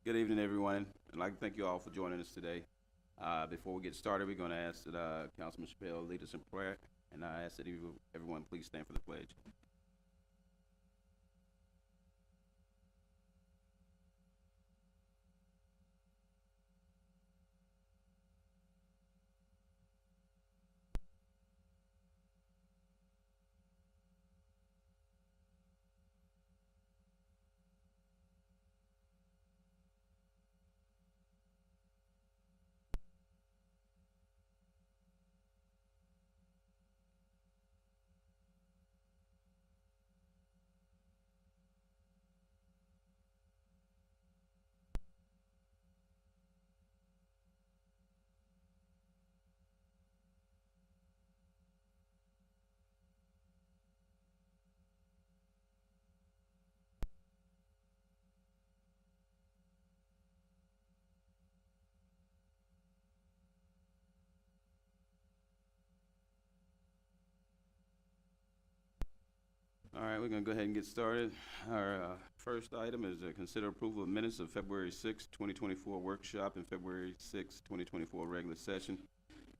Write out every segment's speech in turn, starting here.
Good evening, everyone. I'd like to thank you all for joining us today. Before we get started, we're going to ask that Councilman Chappelle lead us in prayer, and I ask that everyone please stand for the pledge. All right, we're going to go ahead and get started. Our first item is consider approval of minutes of February 6, 2024 workshop and February 6, 2024 regular session.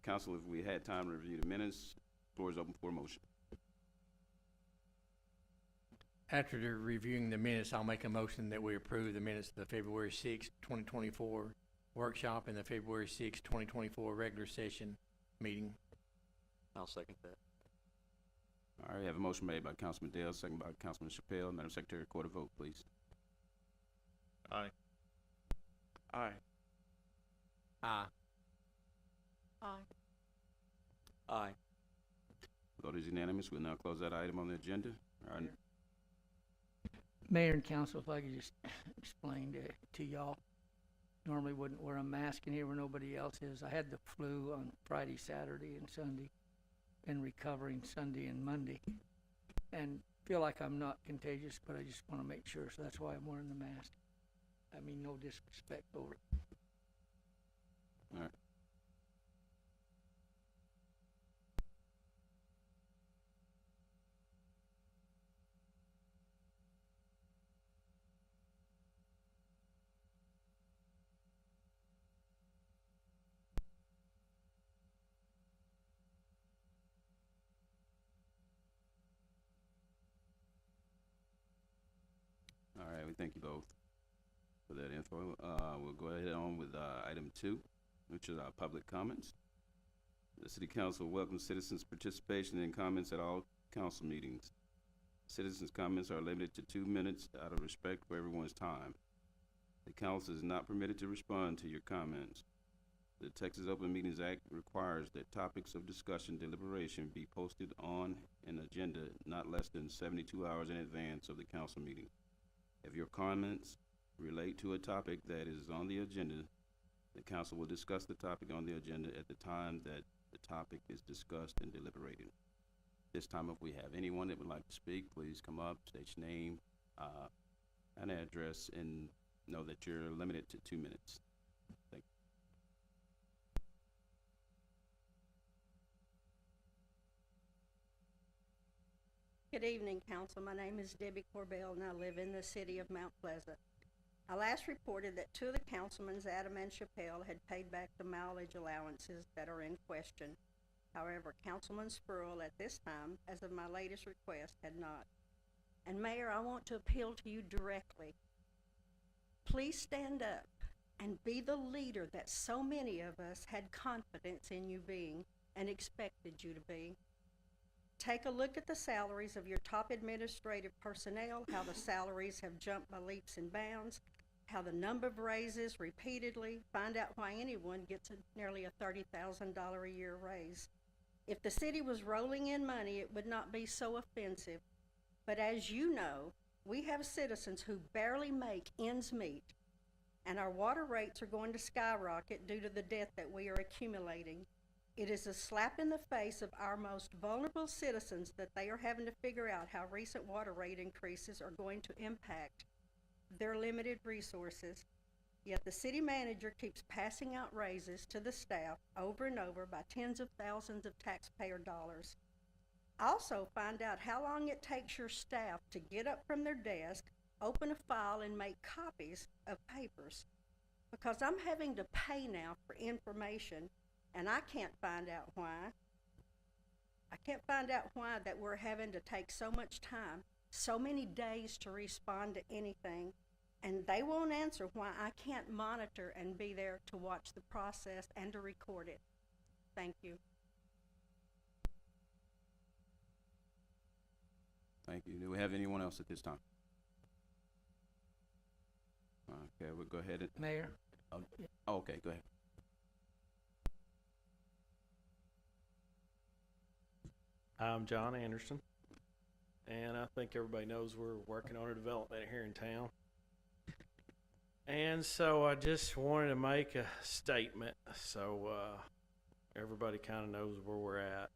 Council, if we had time to review the minutes, floor is open for a motion. After reviewing the minutes, I'll make a motion that we approve the minutes of the February 6, 2024 workshop and the February 6, 2024 regular session meeting. I'll second that. All right, we have a motion made by Councilman Dale, second by Councilman Chappelle. Madam Secretary, record a vote, please. Aye. Aye. Aye. Aye. Aye. Vote is unanimous. We'll now close that item on the agenda. All right. Mayor and council, if I could just explain to y'all, normally wouldn't wear a mask in here where nobody else is. I had the flu on Friday, Saturday, and Sunday. Been recovering Sunday and Monday, and feel like I'm not contagious, but I just want to make sure, so that's why I'm wearing the mask. I mean, no disrespect over it. All right. All right, we thank you both for that info. We'll go ahead on with item 2, which is our public comments. The City Council welcomes citizens' participation and comments at all council meetings. Citizens' comments are limited to 2 minutes out of respect for everyone's time. The council is not permitted to respond to your comments. The Texas Open Meetings Act requires that topics of discussion deliberation be posted on an agenda not less than 72 hours in advance of the council meeting. If your comments relate to a topic that is on the agenda, the council will discuss the topic on the agenda at the time that the topic is discussed and deliberated. This time, if we have anyone that would like to speak, please come up, state your name and address, and know that you're limited to 2 minutes. Thank you. Good evening, Council. My name is Debbie Corbell, and I live in the city of Mount Pleasant. I last reported that 2 of the councilmen, Adam and Chappelle, had paid back the mileage allowances that are in question. However, Councilman Spruill at this time, as of my latest request, had not. And Mayor, I want to appeal to you directly. Please stand up and be the leader that so many of us had confidence in you being and expected you to be. Take a look at the salaries of your top administrative personnel, how the salaries have jumped by leaps and bounds, how the number of raises repeatedly. Find out why anyone gets nearly a $30,000 a year raise. If the city was rolling in money, it would not be so offensive. But as you know, we have citizens who barely make ends meet, and our water rates are going to skyrocket due to the debt that we are accumulating. It is a slap in the face of our most vulnerable citizens that they are having to figure out how recent water rate increases are going to impact their limited resources. Yet the city manager keeps passing out raises to the staff over and over by tens of thousands of taxpayer dollars. Also, find out how long it takes your staff to get up from their desk, open a file and make copies of papers, because I'm having to pay now for information, and I can't find out why. I can't find out why that we're having to take so much time, so many days to respond to anything, and they won't answer why I can't monitor and be there to watch the process and to record it. Thank you. Thank you. Do we have anyone else at this time? Okay, we'll go ahead and, Mayor, oh, okay, go ahead. I'm John Anderson, and I think everybody knows we're working on a development here in town. And so I just wanted to make a statement so everybody kind of knows where we're at.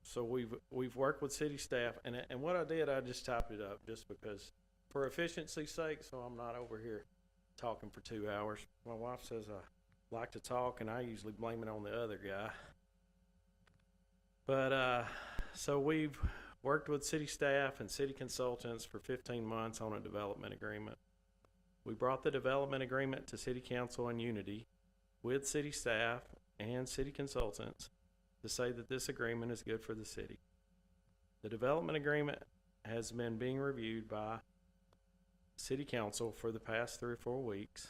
So we've worked with city staff, and what I did, I just typed it up just because, for efficiency's sake, so I'm not over here talking for 2 hours. My wife says I like to talk, and I usually blame it on the other guy. But so we've worked with city staff and city consultants for 15 months on a development agreement. We brought the development agreement to city council in unity with city staff and city consultants to say that this agreement is good for the city. The development agreement has been being reviewed by city council for the past 3 or 4 weeks.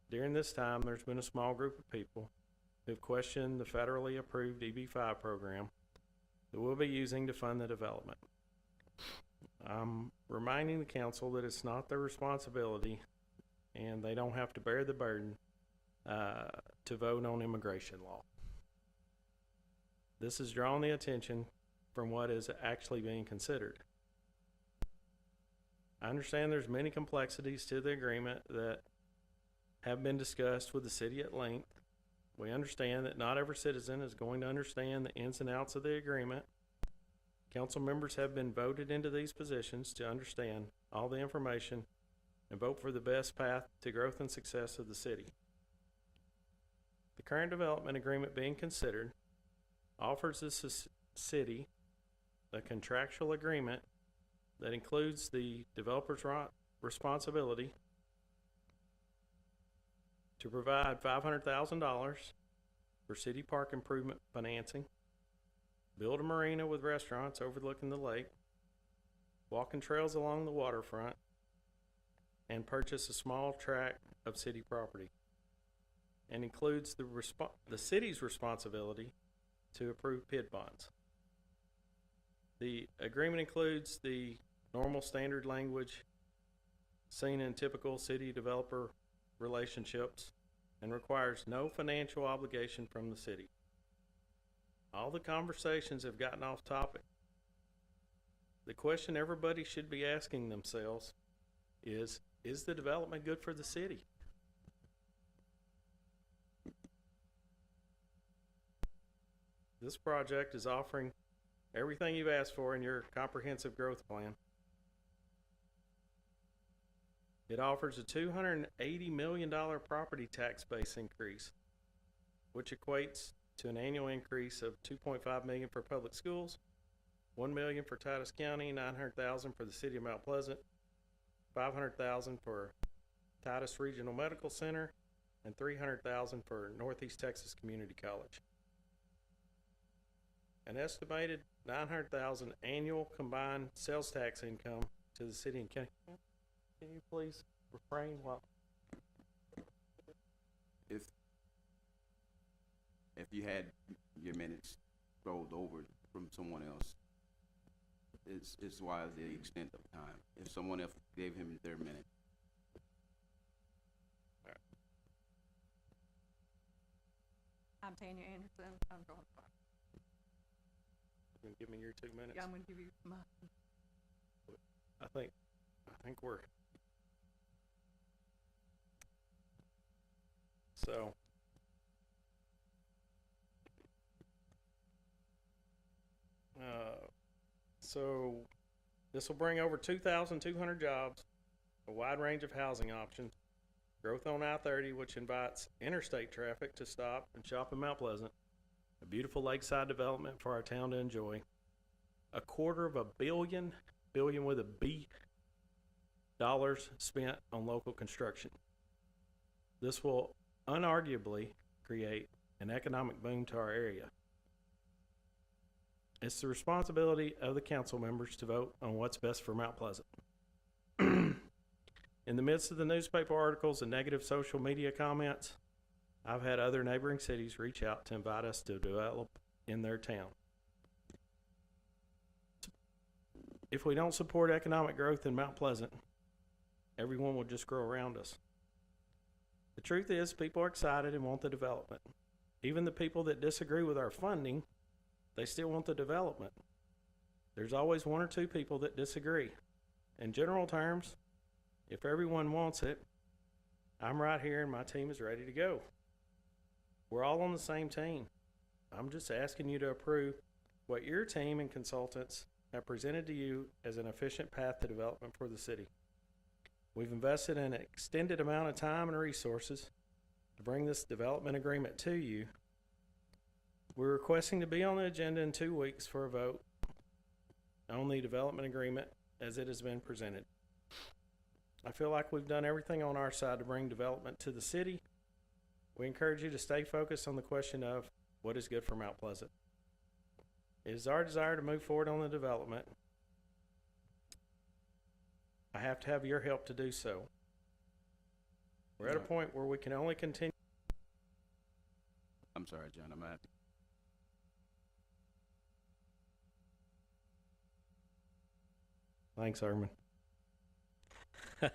During this time, there's been a small group of people who've questioned the federally approved EB-5 program that we'll be using to fund the development. I'm reminding the council that it's not their responsibility, and they don't have to bear the burden to vote on immigration law. This has drawn the attention from what is actually being considered. I understand there's many complexities to the agreement that have been discussed with the city at length. We understand that not every citizen is going to understand the ins and outs of the agreement. Council members have been voted into these positions to understand all the information and vote for the best path to growth and success of the city. The current development agreement being considered offers the city a contractual agreement that includes the developer's responsibility to provide $500,000 for city park improvement financing, build a marina with restaurants overlooking the lake, walking trails along the waterfront, and purchase a small tract of city property, and includes the city's responsibility to approve PID bonds. The agreement includes the normal standard language seen in typical city developer relationships and requires no financial obligation from the city. All the conversations have gotten off topic. The question everybody should be asking themselves is the development good for the city? This project is offering everything you've asked for in your comprehensive growth plan. It offers a $280 million property tax base increase, which equates to an annual increase of $2.5 million for public schools, $1 million for Titus County, $900,000 for the city of Mount Pleasant, $500,000 for Titus Regional Medical Center, and $300,000 for Northeast Texas Community College. An estimated $900,000 annual combined sales tax income to the city and county. Can you please refrain while? If you had your minutes rolled over from someone else, it's why the extent of time. If someone else gave him their minute. I'm Tanya Anderson. I'm going to. You can give me your 2 minutes. Yeah, I'm going to give you my. I think we're. So this will bring over 2,200 jobs, a wide range of housing options, growth on I-30, which invites interstate traffic to stop and shop in Mount Pleasant, a beautiful lakeside development for our town to enjoy, $250 million billion with a B dollars spent on local construction. This will unarguably create an economic boom to our area. It's the responsibility of the council members to vote on what's best for Mount Pleasant. In the midst of the newspaper articles and negative social media comments, I've had other neighboring cities reach out to invite us to develop in their town. If we don't support economic growth in Mount Pleasant, everyone will just grow around us. The truth is, people are excited and want the development. Even the people that disagree with our funding, they still want the development. There's always one or two people that disagree. In general terms, if everyone wants it, I'm right here and my team is ready to go. We're all on the same team. I'm just asking you to approve what your team and consultants have presented to you as an efficient path to development for the city. We've invested an extended amount of time and resources to bring this development agreement to you. We're requesting to be on the agenda in 2 weeks for a vote on the development agreement as it has been presented. I feel like we've done everything on our side to bring development to the city. We encourage you to stay focused on the question of what is good for Mount Pleasant. It is our desire to move forward on the development. I have to have your help to do so. We're at a point where we can only continue. I'm sorry, John, I'm at. Thanks, Herman. All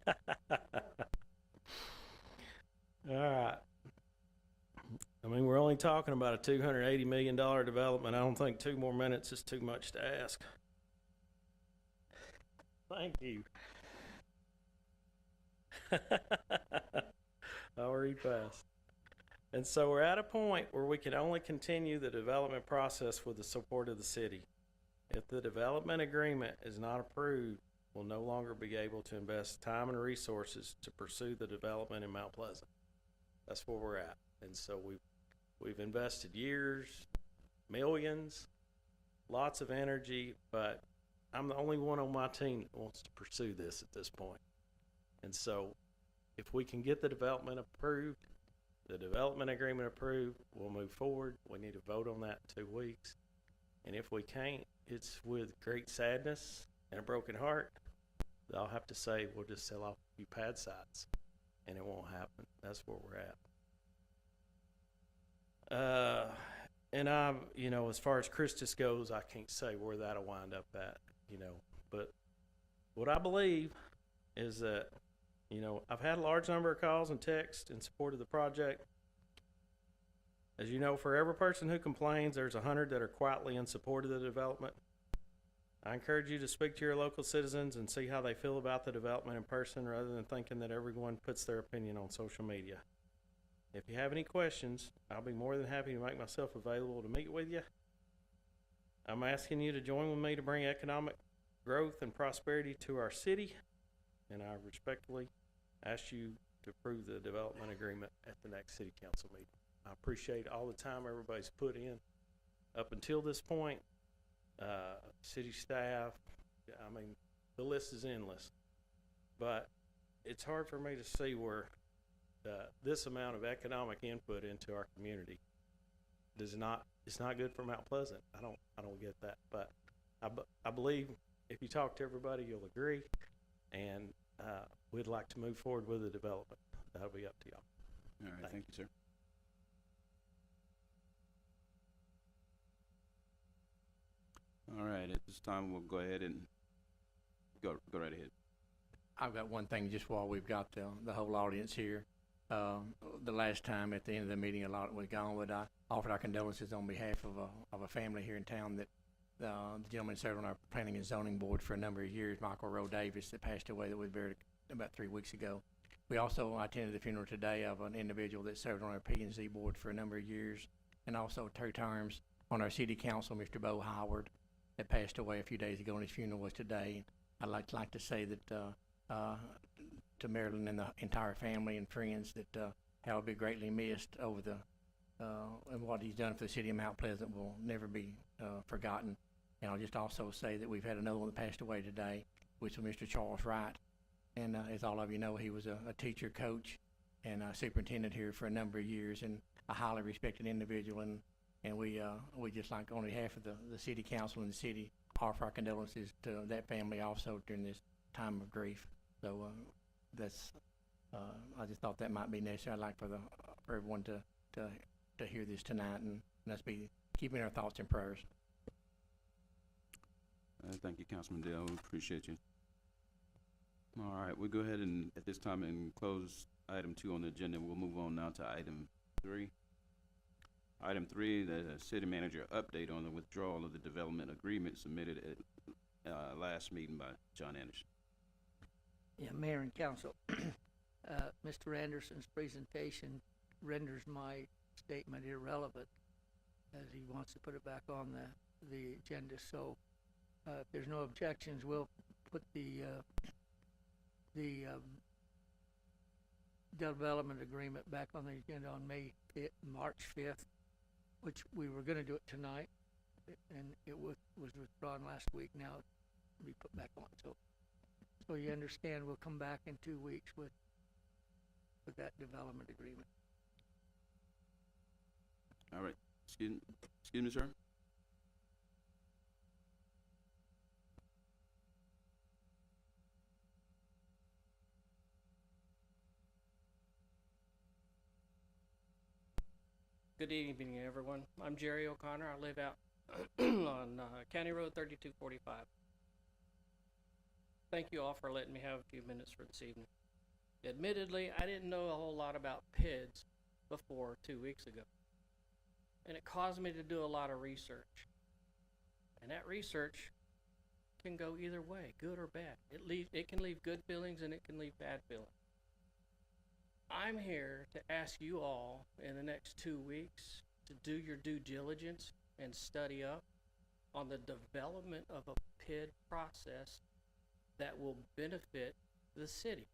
right. I mean, we're only talking about a $280 million development. I don't think 2 more minutes is too much to ask. Thank you. I'll read fast. And so we're at a point where we can only continue the development process with the support of the city. If the development agreement is not approved, we'll no longer be able to invest time and resources to pursue the development in Mount Pleasant. That's where we're at. And so we've invested years, millions, lots of energy, but I'm the only one on my team that wants to pursue this at this point. And so if we can get the development approved, the development agreement approved, we'll move forward. We need to vote on that in 2 weeks. And if we can't, it's with great sadness and a broken heart. I'll have to say we'll just sell off a few pad sites, and it won't happen. That's where we're at. And I'm, as far as Christus goes, I can't say where that'll wind up at, But what I believe is that, I've had a large number of calls and texts in support of the project. As you know, for every person who complains, there's 100 that are quietly in support of the development. I encourage you to speak to your local citizens and see how they feel about the development in person rather than thinking that everyone puts their opinion on social media. If you have any questions, I'll be more than happy to make myself available to meet with you. I'm asking you to join with me to bring economic growth and prosperity to our city, and I respectfully ask you to approve the development agreement at the next city council meeting. I appreciate all the time everybody's put in up until this point. City staff, I mean, the list is endless. But it's hard for me to see where this amount of economic input into our community it's not good for Mount Pleasant. I don't get that. But I believe if you talk to everybody, you'll agree. And we'd like to move forward with the development. That'll be up to y'all. All right, thank you, sir. All right, at this time, we'll go ahead and go right ahead. I've got one thing just while we've got the whole audience here. The last time at the end of the meeting, a lot was gone, but I offered our condolences on behalf of a family here in town that the gentleman served on our planning and zoning board for a number of years, Michael Rowe Davis, that passed away that was buried about 3 weeks ago. We also attended the funeral today of an individual that served on our P&Z board for a number of years, and also 2 terms on our city council, Mr. Bo Howard, that passed away a few days ago, and his funeral was today. I'd like to say that to Marilyn and the entire family and friends that Hal will be greatly missed over and what he's done for the city of Mount Pleasant will never be forgotten. And I'll just also say that we've had another one that passed away today, which was Mr. Charles Wright. And as all of you know, he was a teacher, coach, and superintendent here for a number of years, and a highly respected individual. And we just like on behalf of the city council and the city offer our condolences to that family also during this time of grief. So that's I just thought that might be necessary. I'd like for everyone to hear this tonight, and us be keeping our thoughts and prayers. Thank you, Councilman Dale. We appreciate you. All right, we'll go ahead and at this time and close item 2 on the agenda. We'll move on now to item 3. Item 3, the city manager update on the withdrawal of the development agreement submitted at last meeting by John Anderson. Yeah, Mayor and Council, Mr. Anderson's presentation renders my statement irrelevant as he wants to put it back on the agenda. So if there's no objections, we'll put the development agreement back on the agenda on March 5th, which we were going to do it tonight, and it was withdrawn last week. Now it'll be put back on. So you understand, we'll come back in 2 weeks with that development agreement. All right, excuse me, sir. Good evening, everyone. I'm Jerry O'Connor. I live out on County Road 3245. Thank you all for letting me have a few minutes for this evening. Admittedly, I didn't know a whole lot about PIDs before 2 weeks ago, and it caused me to do a lot of research. And that research can go either way, good or bad. It can leave good feelings and it can leave bad feelings. I'm here to ask you all in the next 2 weeks to do your due diligence and study up on the development of a PID process that will benefit the city,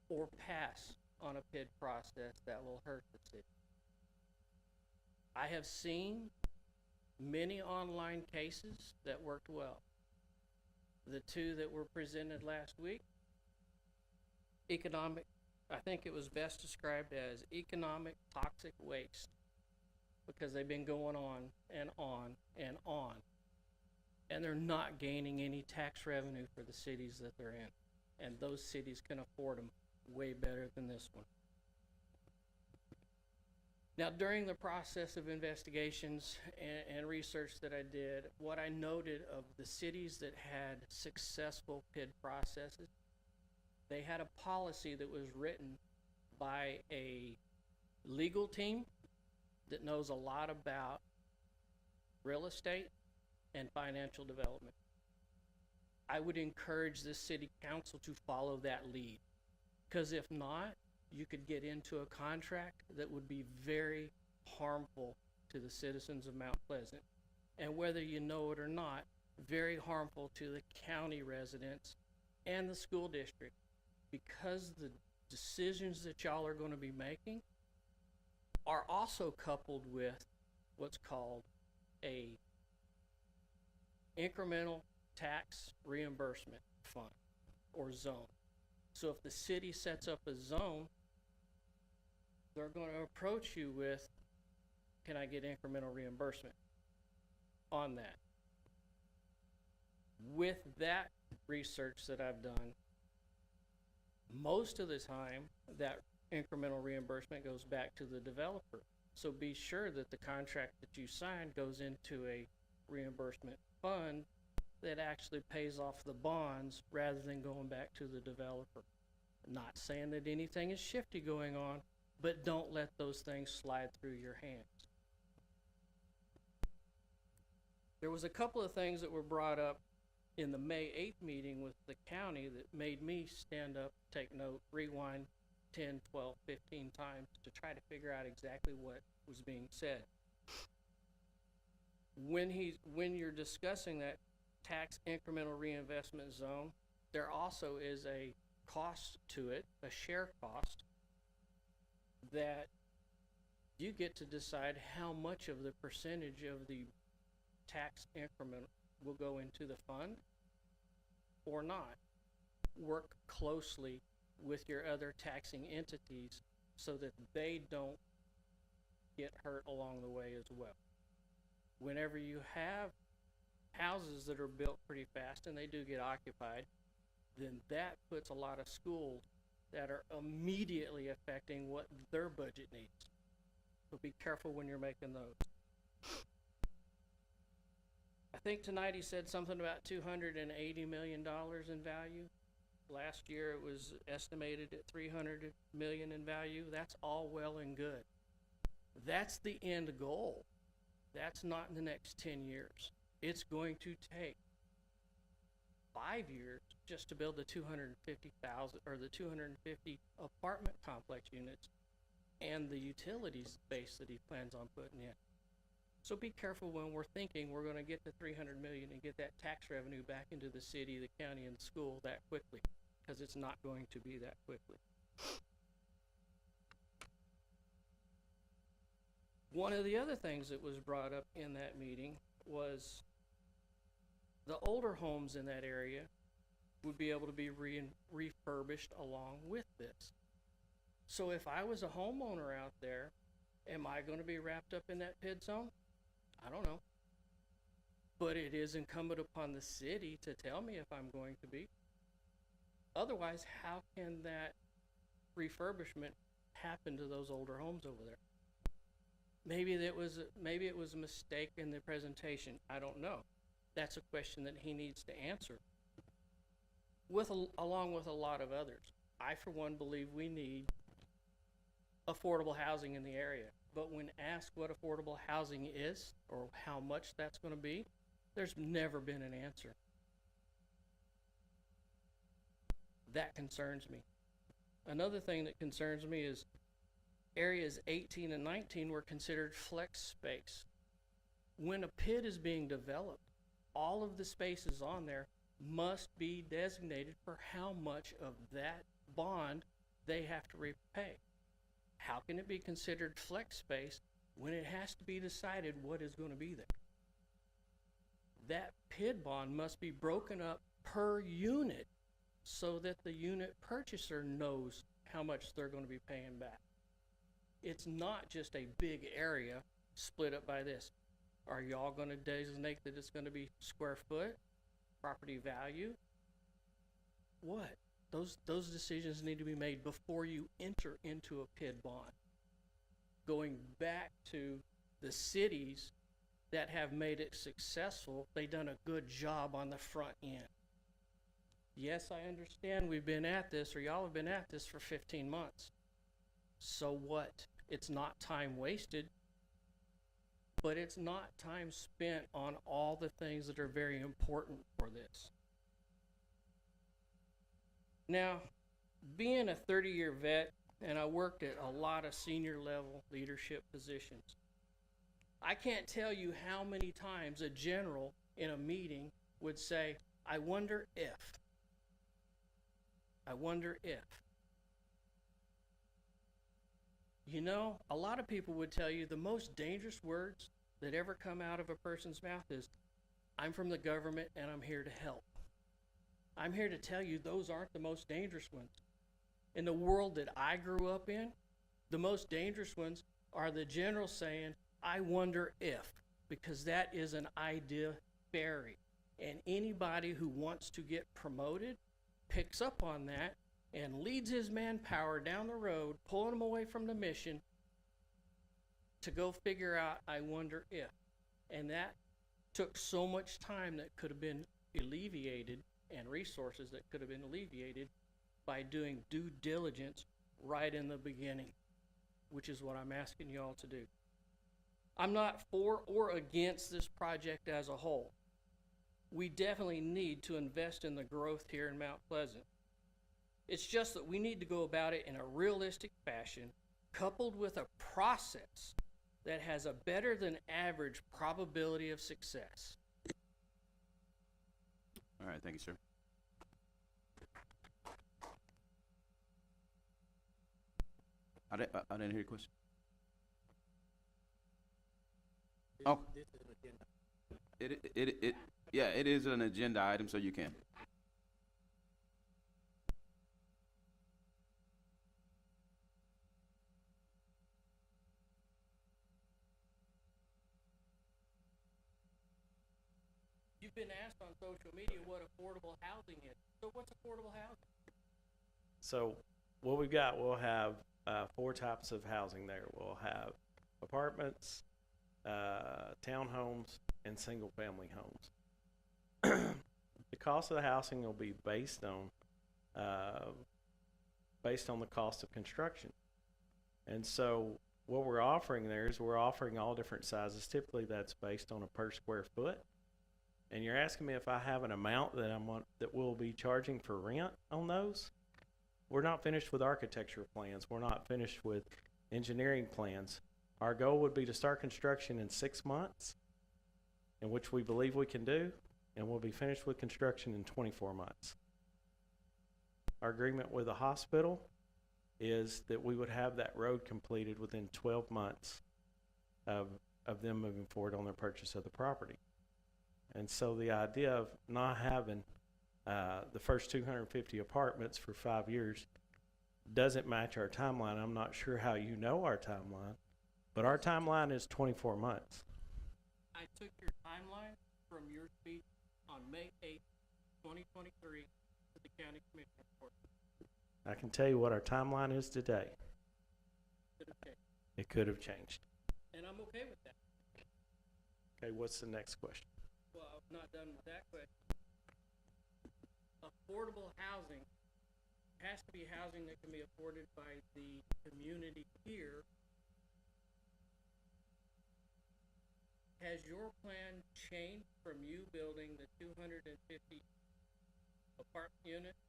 or pass on a PID process that will hurt the city. I have seen many online cases that worked well. The 2 that were presented last week, I think it was best described as economic toxic waste, because they've been going on and on and on, and they're not gaining any tax revenue for the cities that they're in, and those cities can afford them way better than this one. Now, during the process of investigations and research that I did, what I noted of the cities that had successful PID processes, they had a policy that was written by a legal team that knows a lot about real estate and financial development. I would encourage this city council to follow that lead, because if not, you could get into a contract that would be very harmful to the citizens of Mount Pleasant, and whether you know it or not, very harmful to the county residents and the school district, because the decisions that y'all are going to be making are also coupled with what's called a incremental tax reimbursement fund, or zone. So if the city sets up a zone, they're going to approach you with, can I get incremental reimbursement on that? With that research that I've done, most of the time that incremental reimbursement goes back to the developer. So be sure that the contract that you sign goes into a reimbursement fund that actually pays off the bonds rather than going back to the developer. Not saying that anything is shifty going on, but don't let those things slide through your hands. There was a couple of things that were brought up in the May 8th meeting with the county that made me stand up, take note, rewind 10, 12, 15 times to try to figure out exactly what was being said. When you're discussing that tax incremental reinvestment zone, there also is a cost to it, a share cost, that you get to decide how much of the percentage of the tax increment will go into the fund or not. Work closely with your other taxing entities so that they don't get hurt along the way as well. Whenever you have houses that are built pretty fast and they do get occupied, then that puts a lot of schools that are immediately affecting what their budget needs. So be careful when you're making those. I think tonight he said something about $280 million in value. Last year it was estimated at $300 million in value. That's all well and good. That's the end goal. That's not in the next 10 years. It's going to take 5 years just to build the 250,000 or the 250 apartment complex units and the utilities space that he plans on putting in. So be careful when we're thinking we're going to get to 300 million and get that tax revenue back into the city, the county, and the school that quickly, because it's not going to be that quickly. One of the other things that was brought up in that meeting was the older homes in that area would be able to be refurbished along with this. So if I was a homeowner out there, am I going to be wrapped up in that PID zone? I don't know. But it is incumbent upon the city to tell me if I'm going to be. Otherwise, how can that refurbishment happen to those older homes over there? Maybe it was a mistake in the presentation. I don't know. That's a question that he needs to answer. Along with a lot of others. I, for one, believe we need affordable housing in the area. But when asked what affordable housing is or how much that's going to be, there's never been an answer. That concerns me. Another thing that concerns me is areas 18 and 19 were considered flex space. When a PID is being developed, all of the spaces on there must be designated for how much of that bond they have to repay. How can it be considered flex space when it has to be decided what is going to be there? That PID bond must be broken up per unit so that the unit purchaser knows how much they're going to be paying back. It's not just a big area split up by this. Are y'all going to designate that it's going to be square foot, property value? What? Those decisions need to be made before you enter into a PID bond. Going back to the cities that have made it successful, they've done a good job on the front end. Yes, I understand we've been at this, or y'all have been at this for 15 months. So what? It's not time wasted, but it's not time spent on all the things that are very important for this. Now, being a 30-year vet, and I worked at a lot of senior level leadership positions, I can't tell you how many times a general in a meeting would say, I wonder if. I wonder if. You know, a lot of people would tell you the most dangerous words that ever come out of a person's mouth is, I'm from the government and I'm here to help. I'm here to tell you those aren't the most dangerous ones. In the world that I grew up in, the most dangerous ones are the generals saying, I wonder if, because that is an idea buried. And anybody who wants to get promoted picks up on that and leads his manpower down the road, pulling them away from the mission to go figure out, I wonder if. And that took so much time that could have been alleviated and resources that could have been alleviated by doing due diligence right in the beginning, which is what I'm asking you all to do. I'm not for or against this project as a whole. We definitely need to invest in the growth here in Mount Pleasant. It's just that we need to go about it in a realistic fashion, coupled with a process that has a better than average probability of success. All right, thank you, sir. I didn't hear your question. Oh. Yeah, it is an agenda item, so you can. You've been asked on social media what affordable housing is. So what's affordable housing? So what we've got, we'll have 4 types of housing there. We'll have apartments, townhomes, and single-family homes. The cost of the housing will be based on the cost of construction. And so what we're offering there is we're offering all different sizes. Typically, that's based on a per square foot. And you're asking me if I have an amount that we'll be charging for rent on those? We're not finished with architecture plans. We're not finished with engineering plans. Our goal would be to start construction in 6 months, in which we believe we can do, and we'll be finished with construction in 24 months. Our agreement with the hospital is that we would have that road completed within 12 months of them moving forward on their purchase of the property. And so the idea of not having the first 250 apartments for 5 years doesn't match our timeline. I'm not sure how you know our timeline, but our timeline is 24 months. I took your timeline from your speech on May 8th, 2023 to the county commissioner report. I can tell you what our timeline is today. Okay. It could have changed. And I'm okay with that. Okay, what's the next question? Well, I'm not done with that question. Affordable housing has to be housing that can be afforded by the community here. Has your plan changed from you building the 250 apartment units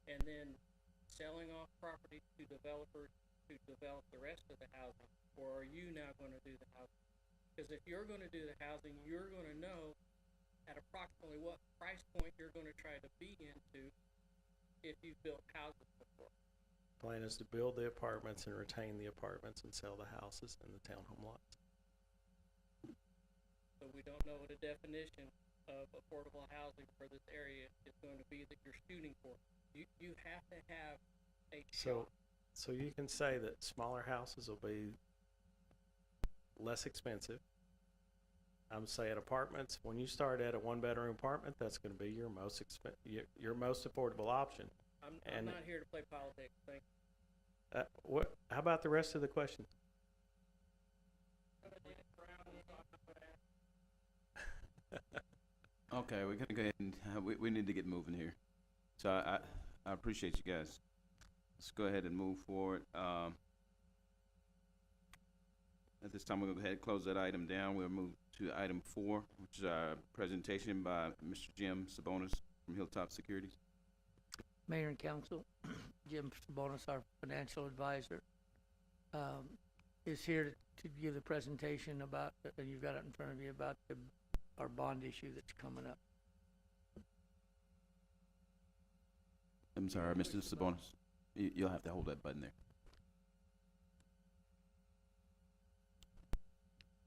and then selling off property to developers to develop the rest of the housing? Or are you now going to do the housing? Because if you're going to do the housing, you're going to know at approximately what price point you're going to try to be into if you've built houses before. Plan is to build the apartments and retain the apartments and sell the houses and the townhome lots. So we don't know what a definition of affordable housing for this area is going to be that you're shooting for. You have to have a shot. So you can say that smaller houses will be less expensive. I'm saying apartments, when you start at a 1-bedroom apartment, that's going to be your most your most affordable option. I'm not here to play politics. Thank you. How about the rest of the question? Okay, we're gonna go ahead and, we need to get moving here. So I appreciate you guys. Let's go ahead and move forward. At this time, we're gonna go ahead and close that item down. We'll move to item 4, which is our presentation by Mr. Jim Sabonis from Hilltop Securities. Mayor and Council, Jim Sabonis, our financial advisor, is here to give the presentation about, you've got it in front of you, about our bond issue that's coming up. I'm sorry, Mr. Sabonis. You'll have to hold that button there.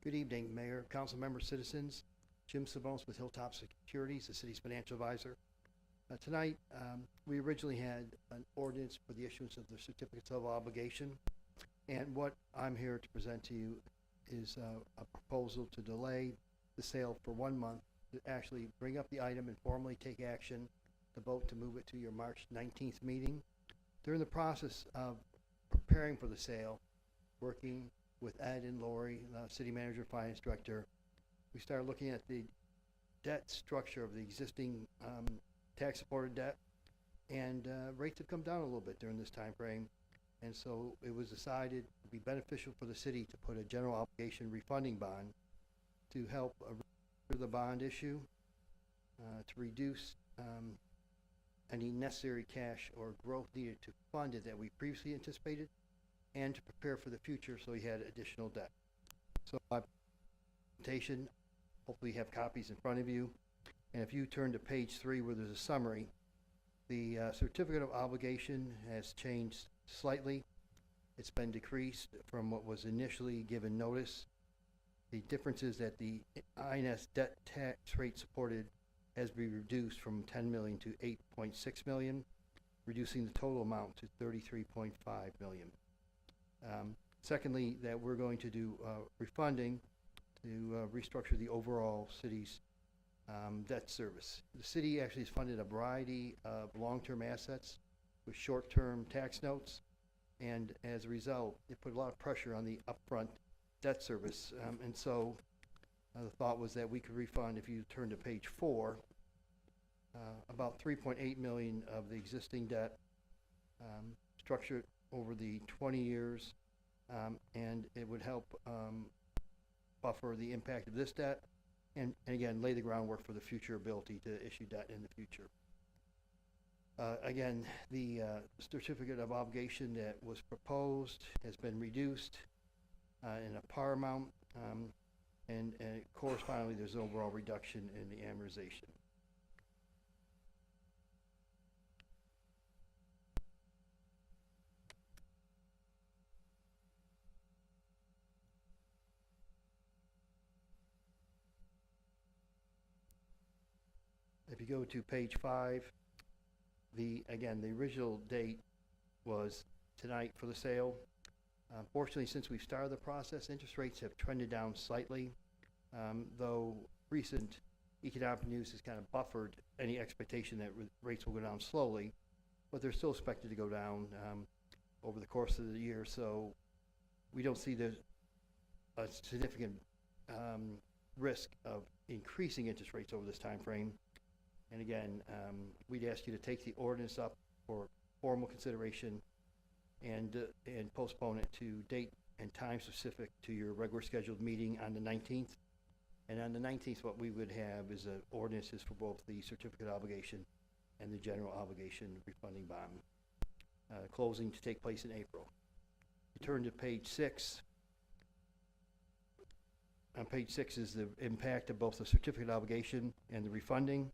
Good evening, Mayor, council members, citizens. Jim Sabonis with Hilltop Securities, the city's financial advisor. Tonight, we originally had an ordinance for the issuance of the certificates of obligation. And what I'm here to present to you is a proposal to delay the sale for 1 month, to actually bring up the item and formally take action, to vote to move it to your March 19th meeting. During the process of preparing for the sale, working with Ed and Lori, city manager, finance director, we started looking at the debt structure of the existing tax-supported debt, and rates have come down a little bit during this time frame, and so it was decided it would be beneficial for the city to put a general obligation refunding bond to help the bond issue, to reduce any necessary cash or growth needed to fund it that we previously anticipated, and to prepare for the future so we had additional debt. So my presentation, hopefully you have copies in front of you. And if you turn to page 3 where there's a summary, the certificate of obligation has changed slightly. It's been decreased from what was initially given notice. The difference is that the INS debt tax rate supported has been reduced from 10 million to 8.6 million, reducing the total amount to 33.5 million. Secondly, that we're going to do refunding to restructure the overall city's debt service. The city actually has funded a variety of long-term assets with short-term tax notes, and as a result, it put a lot of pressure on the upfront debt service. And so the thought was that we could refund, if you turn to page 4, about 3.8 million of the existing debt, structured over the 20 years, and it would help buffer the impact of this debt, and again, lay the groundwork for the future ability to issue debt in the future. Again, the certificate of obligation that was proposed has been reduced in a par amount, and correspondingly, there's an overall reduction in the amortization. If you go to page 5, again, the original date was tonight for the sale. Fortunately, since we've started the process, interest rates have trended down slightly, though recent economic news has kind of buffered any expectation that rates will go down slowly, but they're still expected to go down over the course of the year, so we don't see a significant risk of increasing interest rates over this time frame. And again, we'd ask you to take the ordinance up for formal consideration and postpone it to date and time specific to your regular scheduled meeting on the 19th. And on the 19th, what we would have is ordinances for both the certificate obligation and the general obligation refunding bond. Closing to take place in April. You turn to page 6. On page 6 is the impact of both the certificate obligation and the refunding.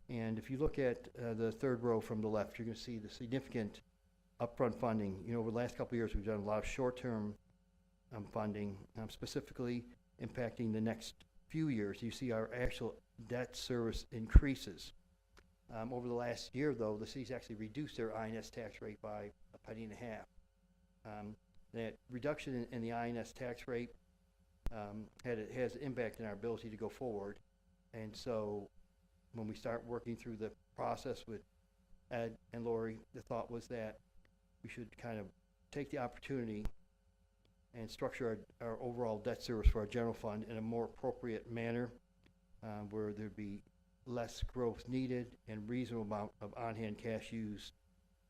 And if you look at the third row from the left, you're going to see the significant upfront funding. You know, over the last couple of years, we've done a lot of short-term funding, specifically impacting the next few years. You see our actual debt service increases. Over the last year, though, the city's actually reduced their INS tax rate by $0.015. That reduction in the INS tax rate has an impact on our ability to go forward. And so when we start working through the process with Ed and Lori, the thought was that we should kind of take the opportunity and structure our overall debt service for our general fund in a more appropriate manner, where there'd be less growth needed and reasonable amount of on-hand cash used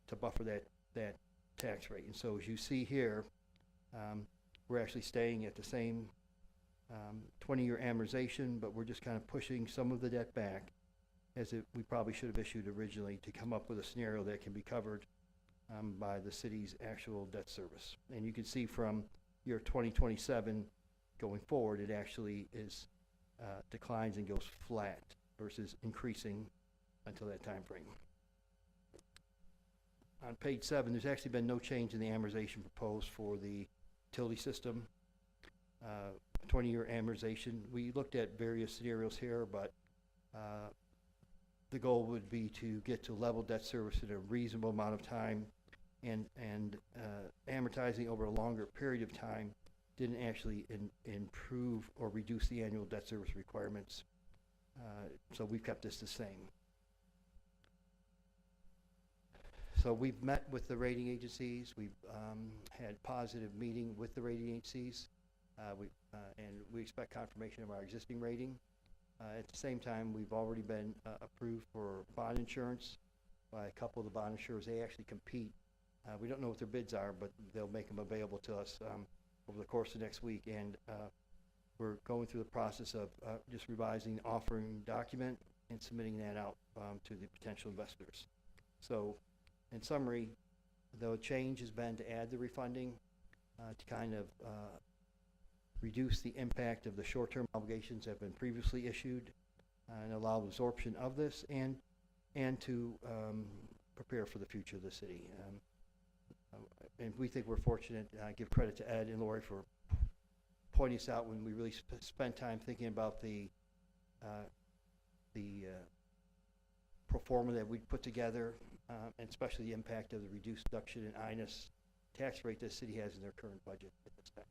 to buffer that tax rate. And so as you see here, we're actually staying at the same 20-year amortization, but we're just kind of pushing some of the debt back as we probably should have issued originally to come up with a scenario that can be covered by the city's actual debt service. And you can see from year 2027 going forward, it actually is declines and goes flat versus increasing until that time frame. On page 7, there's actually been no change in the amortization proposed for the utility system. 20-year amortization. We looked at various scenarios here, but the goal would be to get to level debt service in a reasonable amount of time, and amortizing over a longer period of time didn't actually improve or reduce the annual debt service requirements. So we've kept this the same. So we've met with the rating agencies. We've had positive meeting with the rating agencies. And we expect confirmation of our existing rating. At the same time, we've already been approved for bond insurance by a couple of the bond insurers. They actually compete. We don't know what their bids are, but they'll make them available to us over the course of next week. And we're going through the process of just revising the offering document and submitting that out to the potential investors. So in summary, the change has been to add the refunding to kind of reduce the impact of the short-term obligations that have been previously issued and allow absorption of this, and to prepare for the future of the city. And we think we're fortunate. I give credit to Ed and Lori for pointing this out when we really spent time thinking about the pro forma that we put together, and especially the impact of the reduced deduction in INUS tax rate that the city has in their current budget at this time.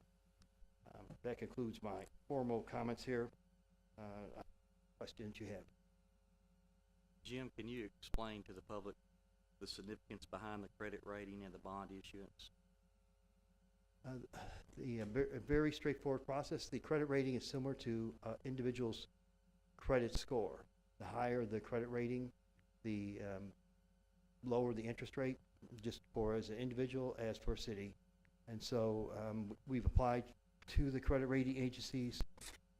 That concludes my formal comments here. Questions you have? Jim, can you explain to the public the significance behind the credit rating and the bond issuance? A very straightforward process. The credit rating is similar to individual's credit score. The higher the credit rating, the lower the interest rate, just for as an individual as for a city. And so we've applied to the credit rating agencies.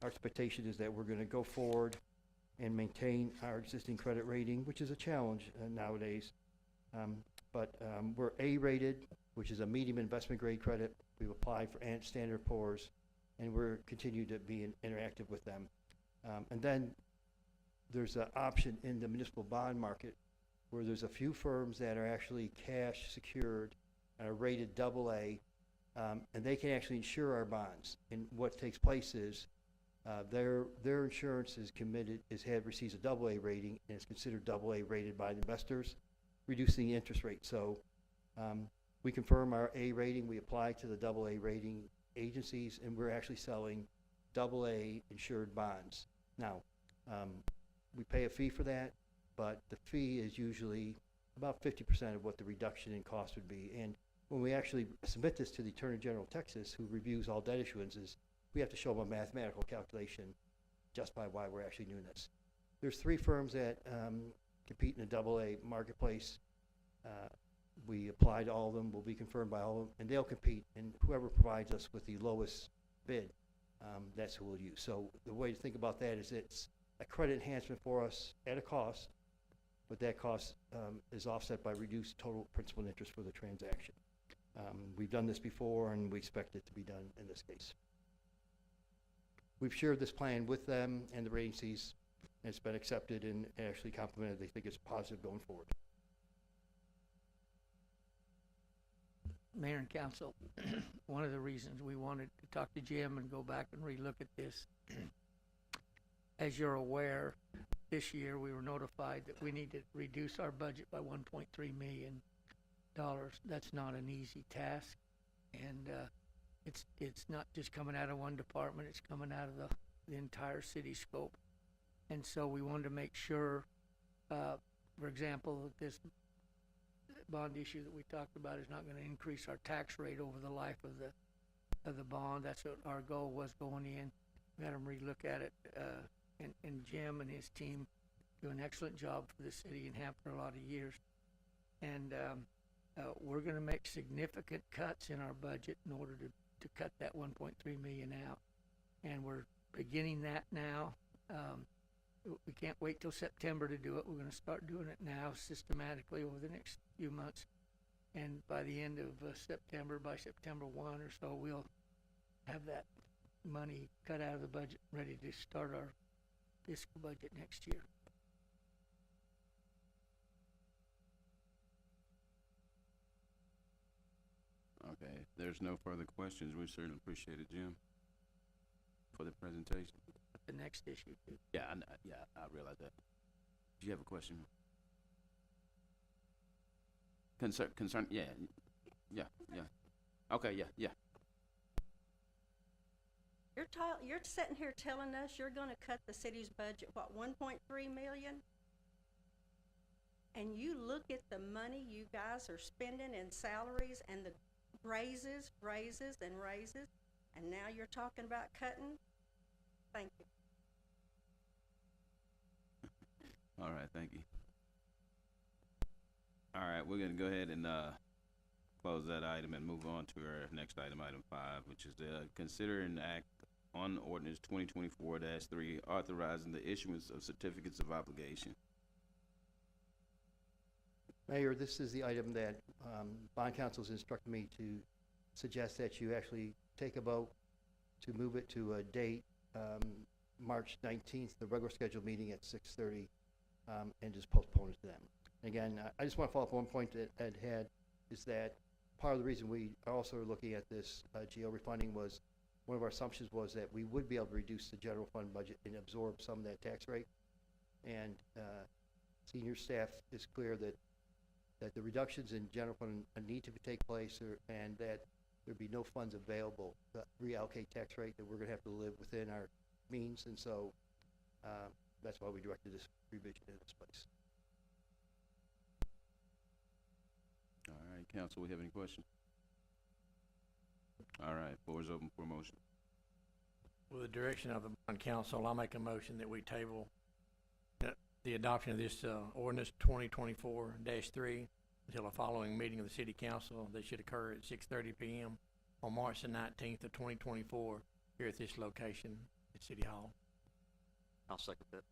Our expectation is that we're going to go forward and maintain our existing credit rating, which is a challenge nowadays. But we're A-rated, which is a medium investment grade credit. We've applied for Standard & Poor's, and we're continue to be interactive with them. And then there's an option in the municipal bond market where there's a few firms that are actually cash secured and are rated AA, and they can actually insure our bonds. And what takes place is their insurance is receives a AA rating and is considered AA rated by the investors, reducing the interest rate. So we confirm our A rating, we apply to the AA rating agencies, and we're actually selling AA insured bonds. Now, we pay a fee for that, but the fee is usually about 50% of what the reduction in cost would be. And when we actually submit this to the Attorney General of Texas, who reviews all debt issuances, we have to show them a mathematical calculation justify why we're actually doing this. There's 3 firms that compete in the AA marketplace. We apply to all of them, will be confirmed by all of them, and they'll compete, and whoever provides us with the lowest bid, that's who we'll use. So the way to think about that is it's a credit enhancement for us at a cost, but that cost is offset by reduced total principal and interest for the transaction. We've done this before, and we expect it to be done in this case. We've shared this plan with them and the agencies, and it's been accepted and actually complimented. They think it's positive going forward. Mayor and council, one of the reasons we wanted to talk to Jim and go back and relook at this, as you're aware, this year we were notified that we need to reduce our budget by $1.3 million. That's not an easy task, and it's not just coming out of one department, it's coming out of the entire city scope. And so we wanted to make sure, for example, that this bond issue that we talked about is not going to increase our tax rate over the life of the bond. That's what our goal was going in. We had them relook at it, and Jim and his team do an excellent job for the city and have for a lot of years. And we're going to make significant cuts in our budget in order to cut that $1.3 million out, and we're beginning that now. We can't wait till September to do it. We're going to start doing it now systematically over the next few months, and by the end of September, by September 1 or so, we'll have that money cut out of the budget, ready to start our fiscal budget next year. Okay, if there's no further questions, we certainly appreciate it, Jim, for the presentation. The next issue too. Yeah, I realize that. Do you have a question? Concern, yeah. Okay, yeah. You're sitting here telling us you're gonna cut the city's budget, what, 1.3 million? And you look at the money you guys are spending in salaries and the raises, and now you're talking about cutting? Thank you. All right, thank you. All right, we're gonna go ahead and close that item and move on to our next item, item 5, which is consider an act on ordinance 2024-3 authorizing the issuance of certificates of obligation. Mayor, this is the item that bond counsel has instructed me to suggest that you actually take a vote to move it to a date, March 19th, the regular scheduled meeting at 6:30, and just postpone it to them. Again, I just want to follow up on one point that Ed had, is that part of the reason we are also looking at this GO refunding was one of our assumptions was that we would be able to reduce the general fund budget and absorb some of that tax rate. And senior staff is clear that the reductions in general fund need to take place, and that there'd be no funds available to reallocate tax rate, that we're gonna have to live within our means. And so that's why we directed this revision in this place. All right, council, we have any questions? All right, floor is open for motion. With the direction of the bond council, I'll make a motion that we table the adoption of this ordinance 2024-3 until the following meeting of the city council that should occur at 6:30 p.m. on March the 19th of 2024 here at this location at City Hall. I'll second that.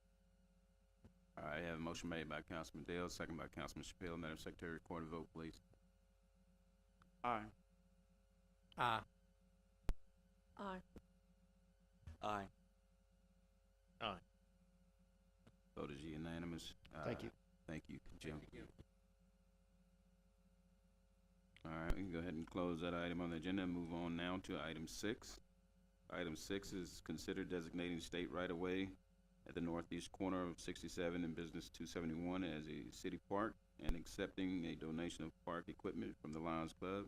All right, I have a motion made by Councilman Dale, second by Councilman Chappelle. Madam Secretary, record a vote, please. Aye. Aye. Aye. Aye. Vote is unanimous. Thank you. Thank you, Jim. All right, we can go ahead and close that item on the agenda and move on now to item 6. Item 6 is consider designating state right-of-way at the northeast corner of 67 and Business 271 as a city park, and accepting a donation of park equipment from the Lions Club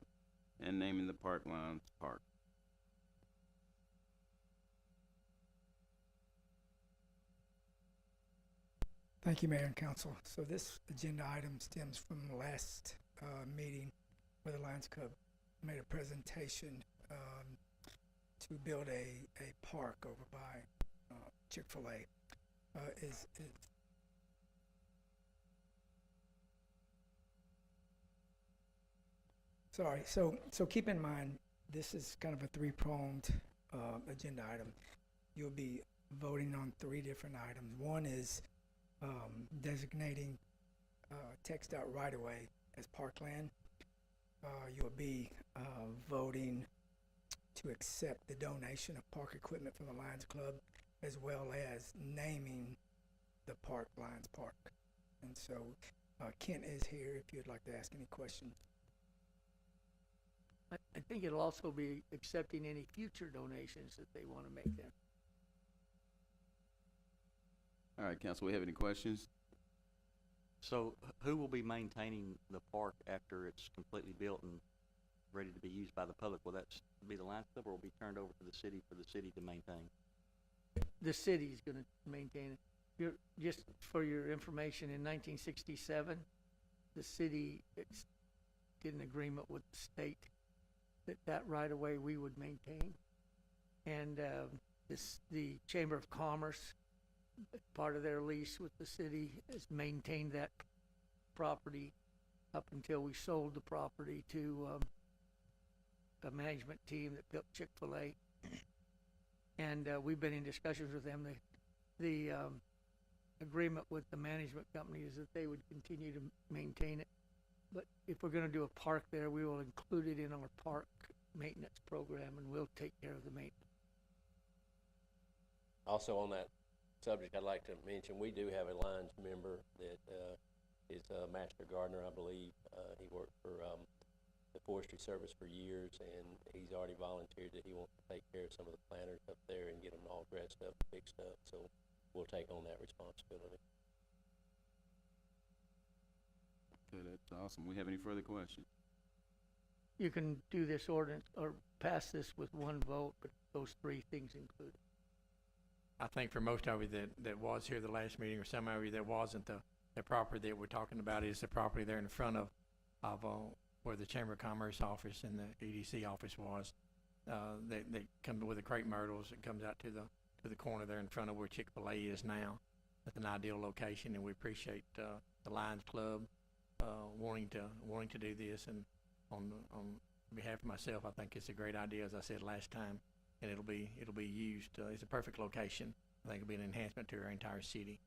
and naming the park Lions Park. Thank you, Mayor and Council. So this agenda item stems from the last meeting where the Lions Club made a presentation to build a park over by Chick-fil-A. Sorry, so keep in mind, this is kind of a three-pronged agenda item. You'll be voting on 3 different items. One is designating TxDOT right-of-way as parkland. You'll be voting to accept the donation of park equipment from the Lions Club, as well as naming the park Lions Park. And so Kent is here if you'd like to ask any questions. I think it'll also be accepting any future donations that they want to make there. All right, council, we have any questions? So who will be maintaining the park after it's completely built and ready to be used by the public? Will that be the Lions Club, or will it be turned over to the city for the city to maintain? The city's gonna maintain it. Just for your information, in 1967, the city did an agreement with the state that right away we would maintain. And the Chamber of Commerce, part of their lease with the city, has maintained that property up until we sold the property to a management team that built Chick-fil-A. And we've been in discussions with them. The agreement with the management company is that they would continue to maintain it. But if we're gonna do a park there, we will include it in our park maintenance program, and we'll take care of the maintenance. Also on that subject, I'd like to mention, we do have a Lions member that is a master gardener, I believe. He worked for the Forestry Service for years, and he's already volunteered that he wants to take care of some of the planters up there and get them all dressed up, fixed up. So we'll take on that responsibility. Okay, that's awesome. We have any further questions? You can do this ordinance or pass this with one vote, but those 3 things included. I think for most of you that was here the last meeting, or some of you that wasn't, the property that we're talking about is the property there in front of where the Chamber of Commerce office and the EDC office was. They come with the crepe myrtles. It comes out to the corner there in front of where Chick-fil-A is now. That's an ideal location, and we appreciate the Lions Club wanting to do this. And on behalf of myself, I think it's a great idea, as I said last time, and it'll be used. It's a perfect location. I think it'll be an enhancement to our entire city.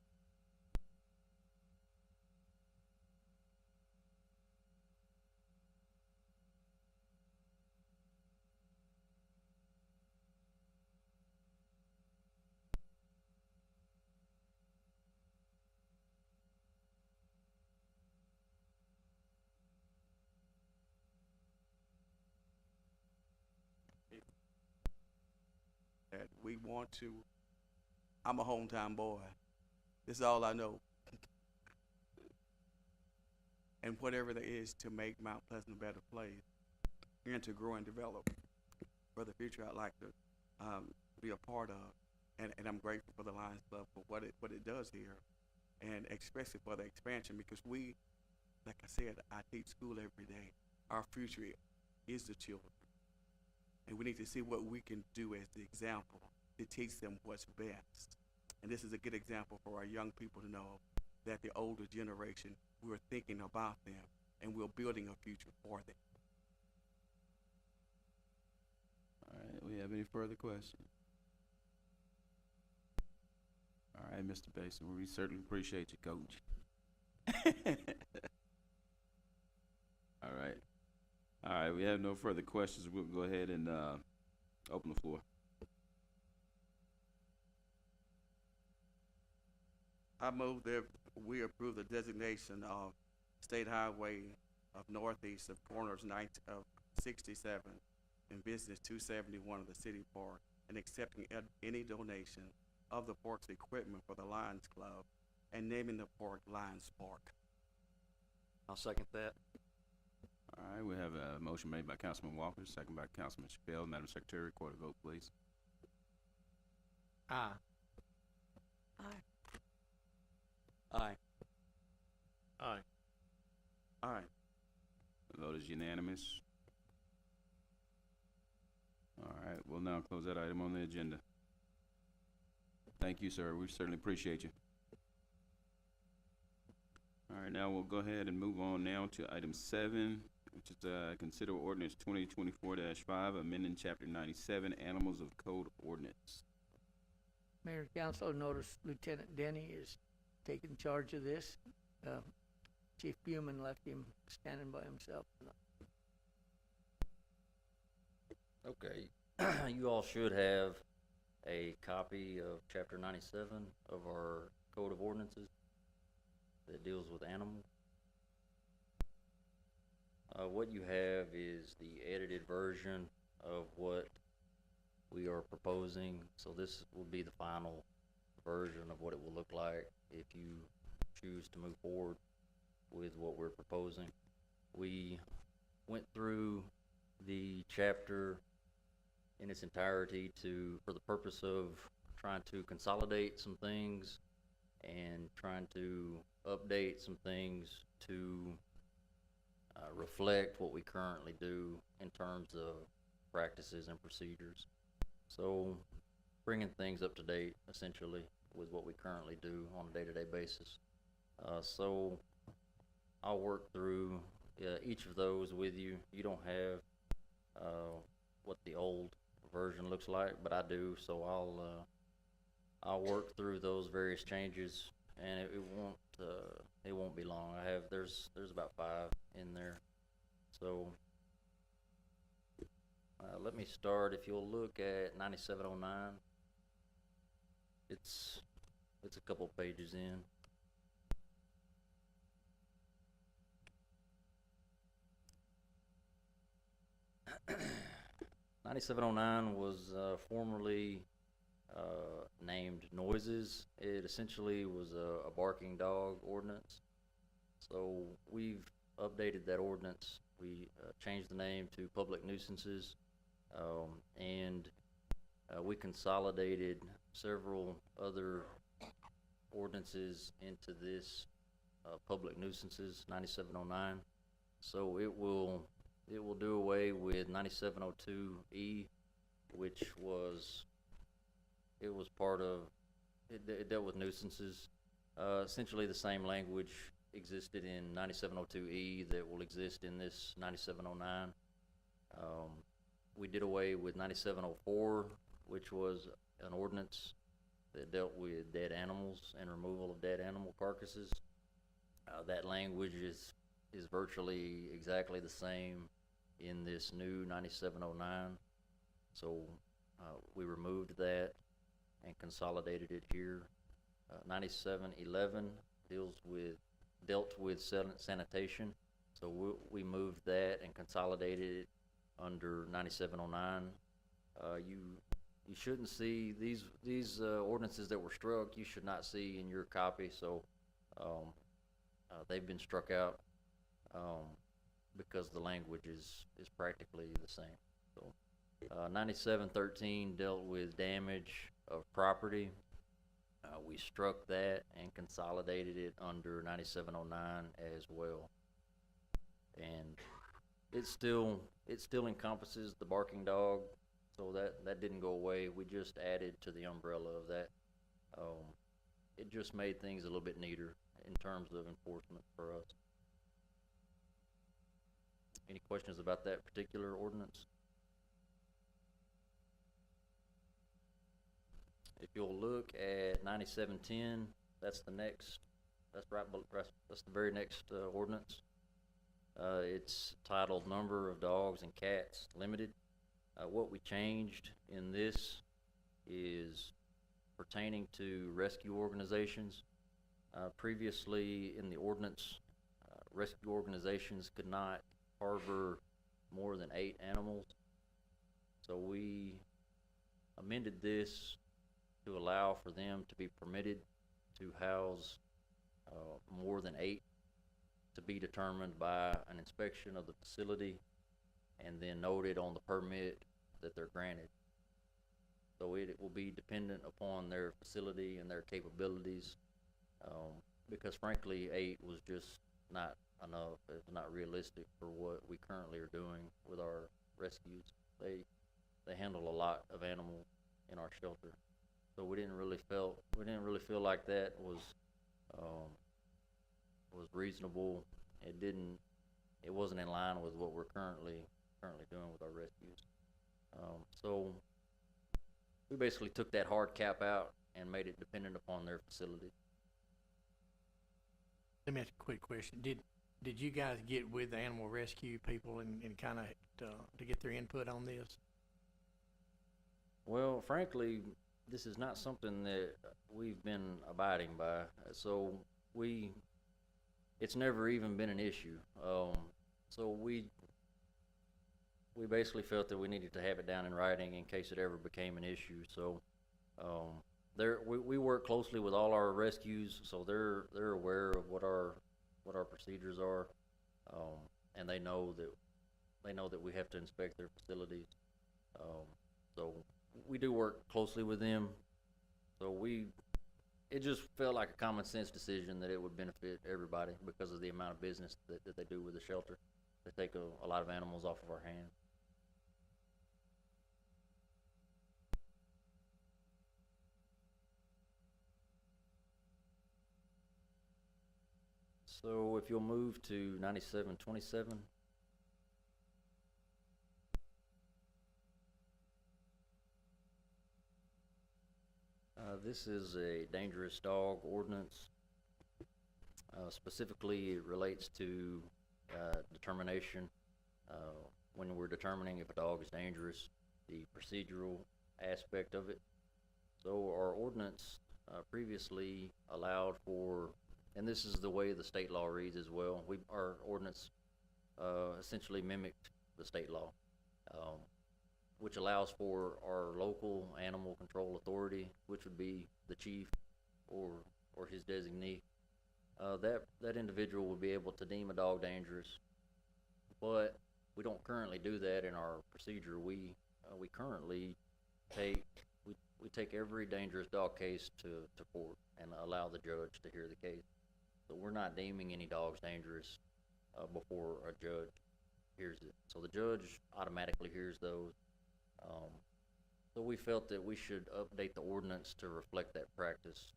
that we want to. I'm a hometown boy. This is all I know. And whatever there is to make Mount Pleasant a better place and to grow and develop for the future, I'd like to be a part of. And I'm grateful for the Lions Club for what it does here, and especially for the expansion, because we, like I said, I teach school every day. Our future is the children, and we need to see what we can do as the example to teach them what's best. And this is a good example for our young people to know that the older generation, we're thinking about them and we're building a future for them. All right, we have any further questions? All right, Mr. Basin, we certainly appreciate you, Coach. All right. All right, we have no further questions. We'll go ahead and open the floor. I move that we approve the designation of State Highway of Northeast of corners of 67 and Business 271 of the City Park, and accepting any donation of the park's equipment for the Lions Club, and naming the park Lions Park. I'll second that. All right, we have a motion made by Councilman Walker, second by Councilman Chappelle. Madam Secretary, record a vote, please. Aye. Aye. Aye. Aye. The vote is unanimous. All right, we'll now close that item on the agenda. Thank you, sir. We certainly appreciate you. All right, now we'll go ahead and move on now to item 7, which is consider ordinance 2024-5, amending chapter 97, animals of code ordinance. Mayor and Council, notice Lieutenant Denny is taking charge of this. Chief Buman left him standing by himself. Okay, you all should have a copy of chapter 97 of our code of ordinances that deals with animals. What you have is the edited version of what we are proposing. So this will be the final version of what it will look like if you choose to move forward with what we're proposing. We went through the chapter in its entirety for the purpose of trying to consolidate some things and trying to update some things to reflect what we currently do in terms of practices and procedures. So bringing things up to date essentially with what we currently do on a day-to-day basis. So I'll work through each of those with you. You don't have what the old version looks like, but I do, so I'll work through those various changes, and it won't be long. There's about 5 in there. So let me start. If you'll look at 9709, it's a couple pages in. (9709) was formerly named noises. It essentially was a barking dog ordinance. So we've updated that ordinance. We changed the name to public nuisances, and we consolidated several other ordinances into this public nuisances 9709. So it will do away with 9702E, which was part of it dealt with nuisances. Essentially the same language existed in 9702E that will exist in this 9709. We did away with 9704, which was an ordinance that dealt with dead animals and removal of dead animal carcasses. That language is virtually exactly the same in this new 9709. So we removed that and consolidated it here. 9711 dealt with sanitation. So we moved that and consolidated it under 9709. You you shouldn't see these ordinances that were struck, you should not see in your copy, so, they've been struck out, because the language is practically the same, so. 9713 dealt with damage of property. We struck that and consolidated it under 9709 as well. And it still encompasses the barking dog, so that didn't go away. We just added to the umbrella of that. It just made things a little bit neater in terms of enforcement for us. Any questions about that particular ordinance? If you'll look at 9710, that's the very next ordinance. It's titled Number of Dogs and Cats Limited. What we changed in this is pertaining to rescue organizations. Previously in the ordinance, rescue organizations could not harbor more than 8 animals. So we amended this to allow for them to be permitted to house more than 8, to be determined by an inspection of the facility and then noted on the permit that they're granted. So it will be dependent upon their facility and their capabilities, because frankly 8 was just not enough. It's not realistic for what we currently are doing with our rescues. They handle a lot of animals in our shelter. So we didn't really feel like that was reasonable. It wasn't in line with what we're currently doing with our rescues. So we basically took that hard cap out and made it dependent upon their facility. Let me ask a quick question. Did you guys get with the animal rescue people and kind of to get their input on this? Well, frankly, this is not something that we've been abiding by, so it's never even been an issue. So we basically felt that we needed to have it down in writing in case it ever became an issue. So we work closely with all our rescues, so they're aware of what our procedures are, and they know that we have to inspect their facilities. So we do work closely with them. So it just felt like a common sense decision that it would benefit everybody because of the amount of business that they do with the shelter. They take a lot of animals off of our hands. So if you'll move to 9727. This is a dangerous dog ordinance. Specifically, it relates to determination when we're determining if a dog is dangerous, the procedural aspect of it. So our ordinance previously allowed for, and this is the way the state law reads as well, our ordinance essentially mimicked the state law, which allows for our local animal control authority, which would be the chief or his designee. That individual would be able to deem a dog dangerous, but we don't currently do that in our procedure. We currently take every dangerous dog case to court and allow the judge to hear the case. So we're not deeming any dogs dangerous before a judge hears it. So the judge automatically hears those. So we felt that we should update the ordinance to reflect that practice.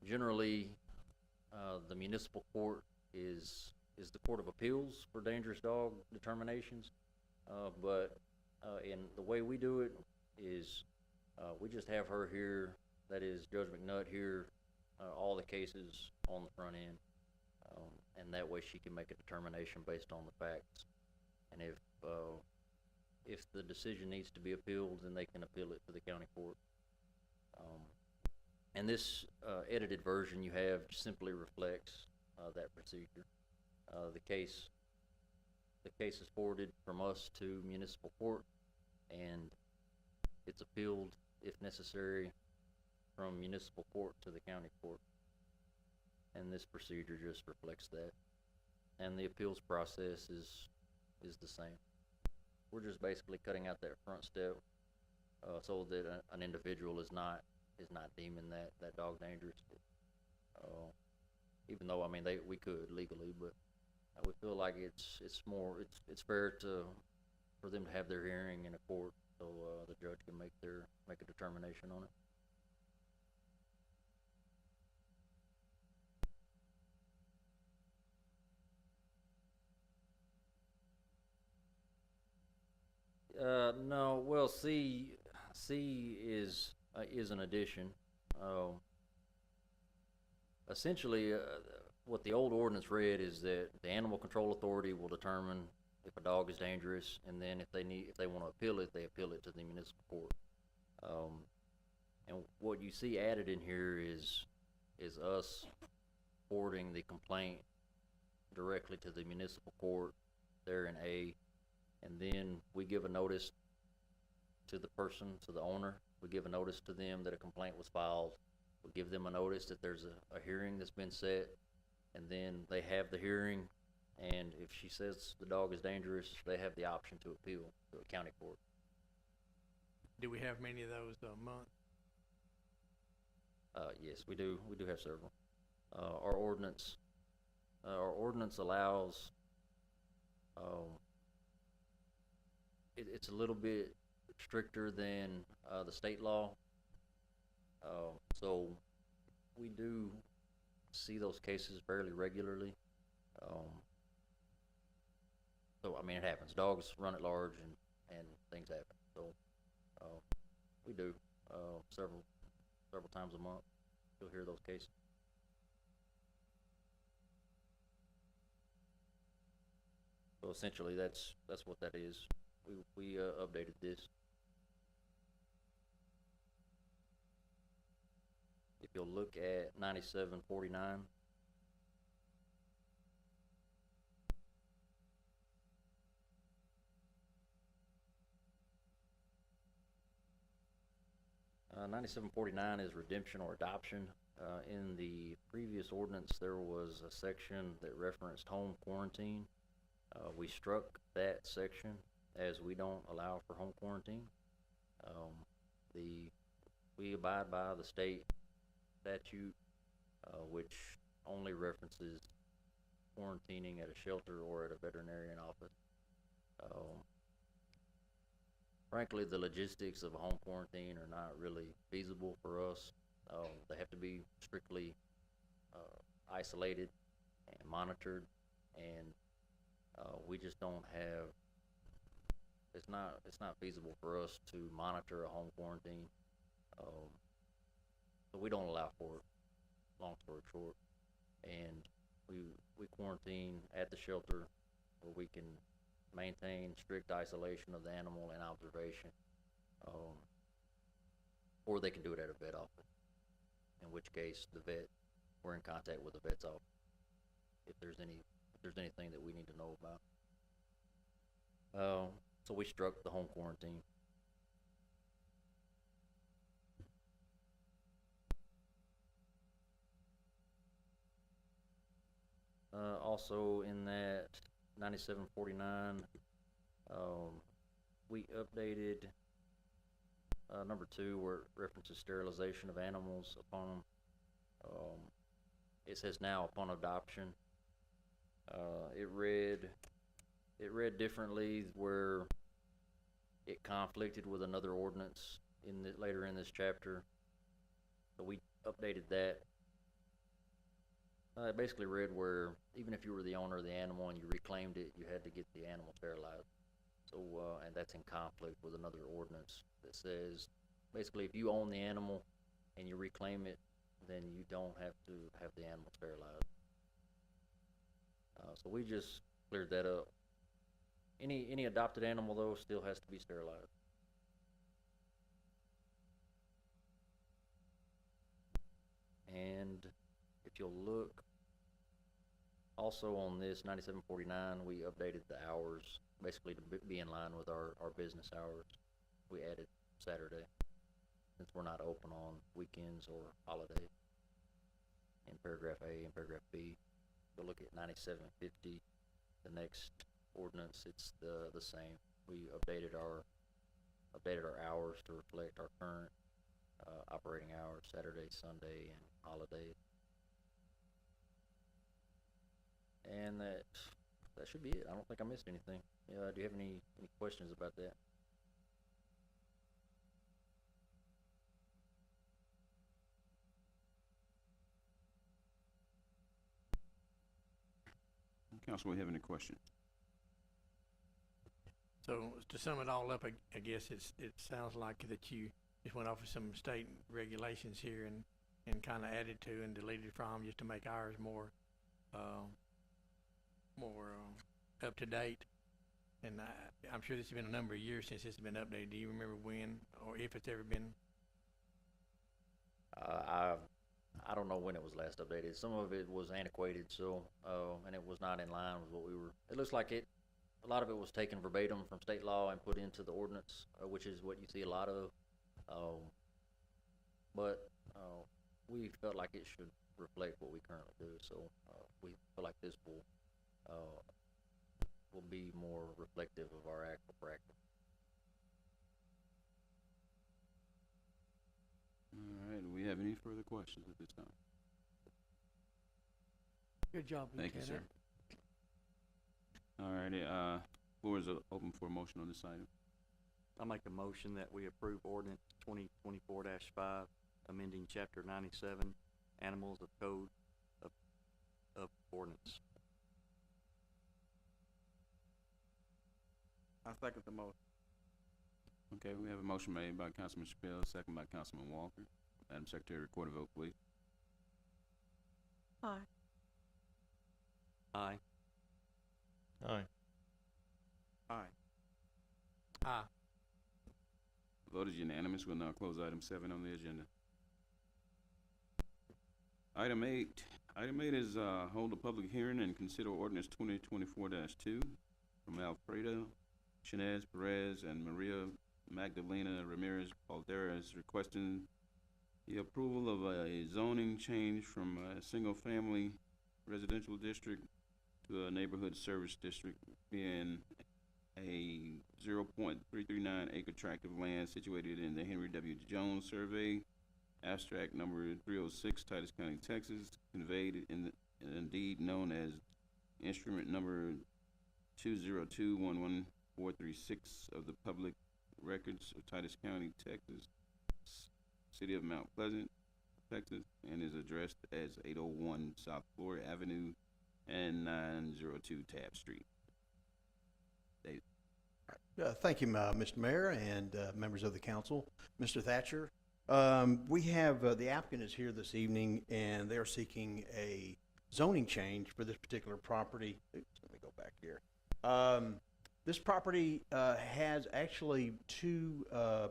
Generally, the municipal court is the court of appeals for dangerous dog determinations, but in the way we do it is we just have her here, that is Judge McNutt here, all the cases on the front end, and that way she can make a determination based on the facts. And if the decision needs to be appealed, then they can appeal it to the county court. And this edited version you have simply reflects that procedure. The case is forwarded from us to municipal court, and it's appealed, if necessary, from municipal court to the county court. And this procedure just reflects that. And the appeals process is the same. We're just basically cutting out that front step, so that an individual is not deeming that dog dangerous. Even though, I mean, we could legally, but we feel like it's fair for them to have their hearing in a court, so the judge can make a determination on it. No, well, C is an addition. Essentially, what the old ordinance read is that the Animal Control Authority will determine if a dog is dangerous, and then if they want to appeal it, they appeal it to the municipal court. And what you see added in here is us forwarding the complaint directly to the municipal court there in A, and then we give a notice to the person, to the owner. We give a notice to them that a complaint was filed. We give them a notice that there's a hearing that's been set, and then they have the hearing, and if she says the dog is dangerous, they have the option to appeal to a county court. Do we have many of those a month? Yes, we do. We do have several. Our ordinance allows, it's a little bit stricter than the state law. So we do see those cases fairly regularly. So, I mean, it happens. Dogs run at large, and things happen. So we do several times a month. You'll hear those cases. So essentially, that's what that is. We updated this. If you'll look at 9749. Uh, 9749 is redemption or adoption. In the previous ordinance, there was a section that referenced home quarantine. We struck that section as we don't allow for home quarantine. We abide by the state statute, which only references quarantining at a shelter or at a veterinarian office. Frankly, the logistics of a home quarantine are not really feasible for us. They have to be strictly isolated and monitored, and we just don't have. It's not feasible for us to monitor a home quarantine, so we don't allow for it. Long story short, and we quarantine at the shelter where we can maintain strict isolation of the animal and observation, or they can do it at a vet office, in which case we're in contact with the vet's office if there's anything that we need to know about. So we struck the home quarantine. Also in that 9749, we updated number 2 where it references sterilization of animals upon, it says now upon adoption. It read differently where it conflicted with another ordinance later in this chapter. So we updated that. It basically read where even if you were the owner of the animal and you reclaimed it, you had to get the animal sterilized. So, and that's in conflict with another ordinance that says, basically, if you own the animal and you reclaim it, then you don't have to have the animal sterilized. So we just cleared that up. Any adopted animal, though, still has to be sterilized. And if you'll look, also on this 9749, we updated the hours, basically to be in line with our business hours. We added Saturday, since we're not open on weekends or holidays. In paragraph A and paragraph B, we'll look at 9750, the next ordinance, it's the same. We updated our hours to reflect our current operating hours, Saturday, Sunday, and holidays. And that should be it. I don't think I missed anything. Do you have any questions about that? Council, we have any questions? So to sum it all up, I guess it sounds like that you just went off of some state regulations here and kind of added to and deleted from just to make ours more up to date. And I'm sure this has been a number of years since it's been updated. Do you remember when or if it's ever been? I don't know when it was last updated. Some of it was antiquated, so and it was not in line with what we were. It looks like it. A lot of it was taken verbatim from state law and put into the ordinance, which is what you see a lot of. But we felt like it should reflect what we currently do. So we feel like this will be more reflective of our actual practice. All right, do we have any further questions at this time? Good job, Thank you, Lieutenant. sir. All righty, floor is open for a motion on this item. I make a motion that we approve ordinance 2024-5, amending chapter 97, animals of code of ordinance. I second the motion. Okay, we have a motion made by Councilman Chappelle, second by Councilman Walker. Madam Secretary, record a vote, please. Aye. Aye. Aye. Aye. Aye. Vote is unanimous. We'll now close item 7 on the agenda. Item 8. Item 8 is hold a public hearing and consider ordinance 2024-2 from Alfredo Chinez Perez and Maria Magdalena Ramirez Balderas requesting the approval of a zoning change from a single-family residential district to a neighborhood service district, being a 0.339 acre tract of land situated in the Henry W. Jones Survey, abstract number 306, Titus County, Texas, conveyed in indeed known as instrument number 20211. 436 of the public records of Titus County, Texas, city of Mount Pleasant, Texas, and is addressed as 801 South Florida Avenue and 902 Tabb Street. Dave. Thank you, Mr. Mayor and members of the council. Mr. Thatcher, we have the applicant is here this evening, and they are seeking a zoning change for this particular property. Oops, let me go back here. This property has actually two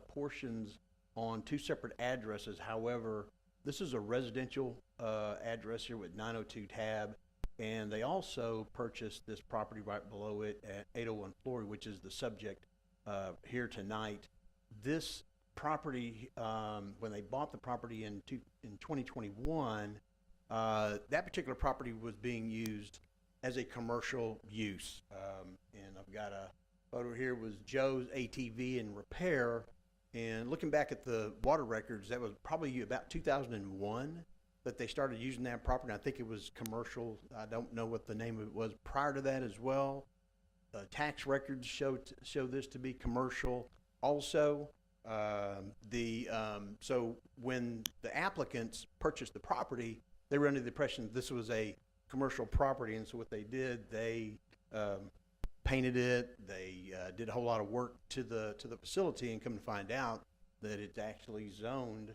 portions on two separate addresses. However, this is a residential address here with 902 Tabb, and they also purchased this property right below it at 801 Flory, which is the subject here tonight. This property, when they bought the property in 2021, that particular property was being used as a commercial use. And I've got a photo here was Joe's ATV and repair. And looking back at the water records, that was probably about 2001 that they started using that property. I think it was commercial. I don't know what the name of it was prior to that as well. Tax records show this to be commercial also. So when the applicants purchased the property, they were under the impression this was a commercial property, and so what they did, they painted it. They did a whole lot of work to the facility, and come to find out that it's actually zoned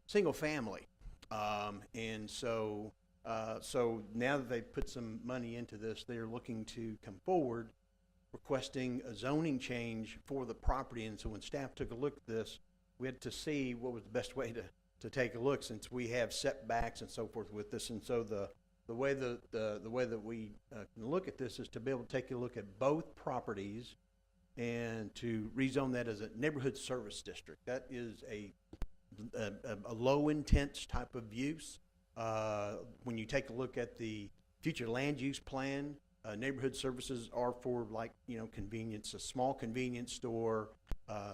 single family. And so now that they've put some money into this, they're looking to come forward requesting a zoning change for the property. And so when staff took a look at this, we had to see what was the best way to take a look, since we have setbacks and so forth with this. And so the way that we can look at this is to be able to take a look at both properties and to rezone that as a neighborhood service district. That is a low intense type of use. When you take a look at the future land use plan, neighborhood services are for, like, convenience, a small convenience store,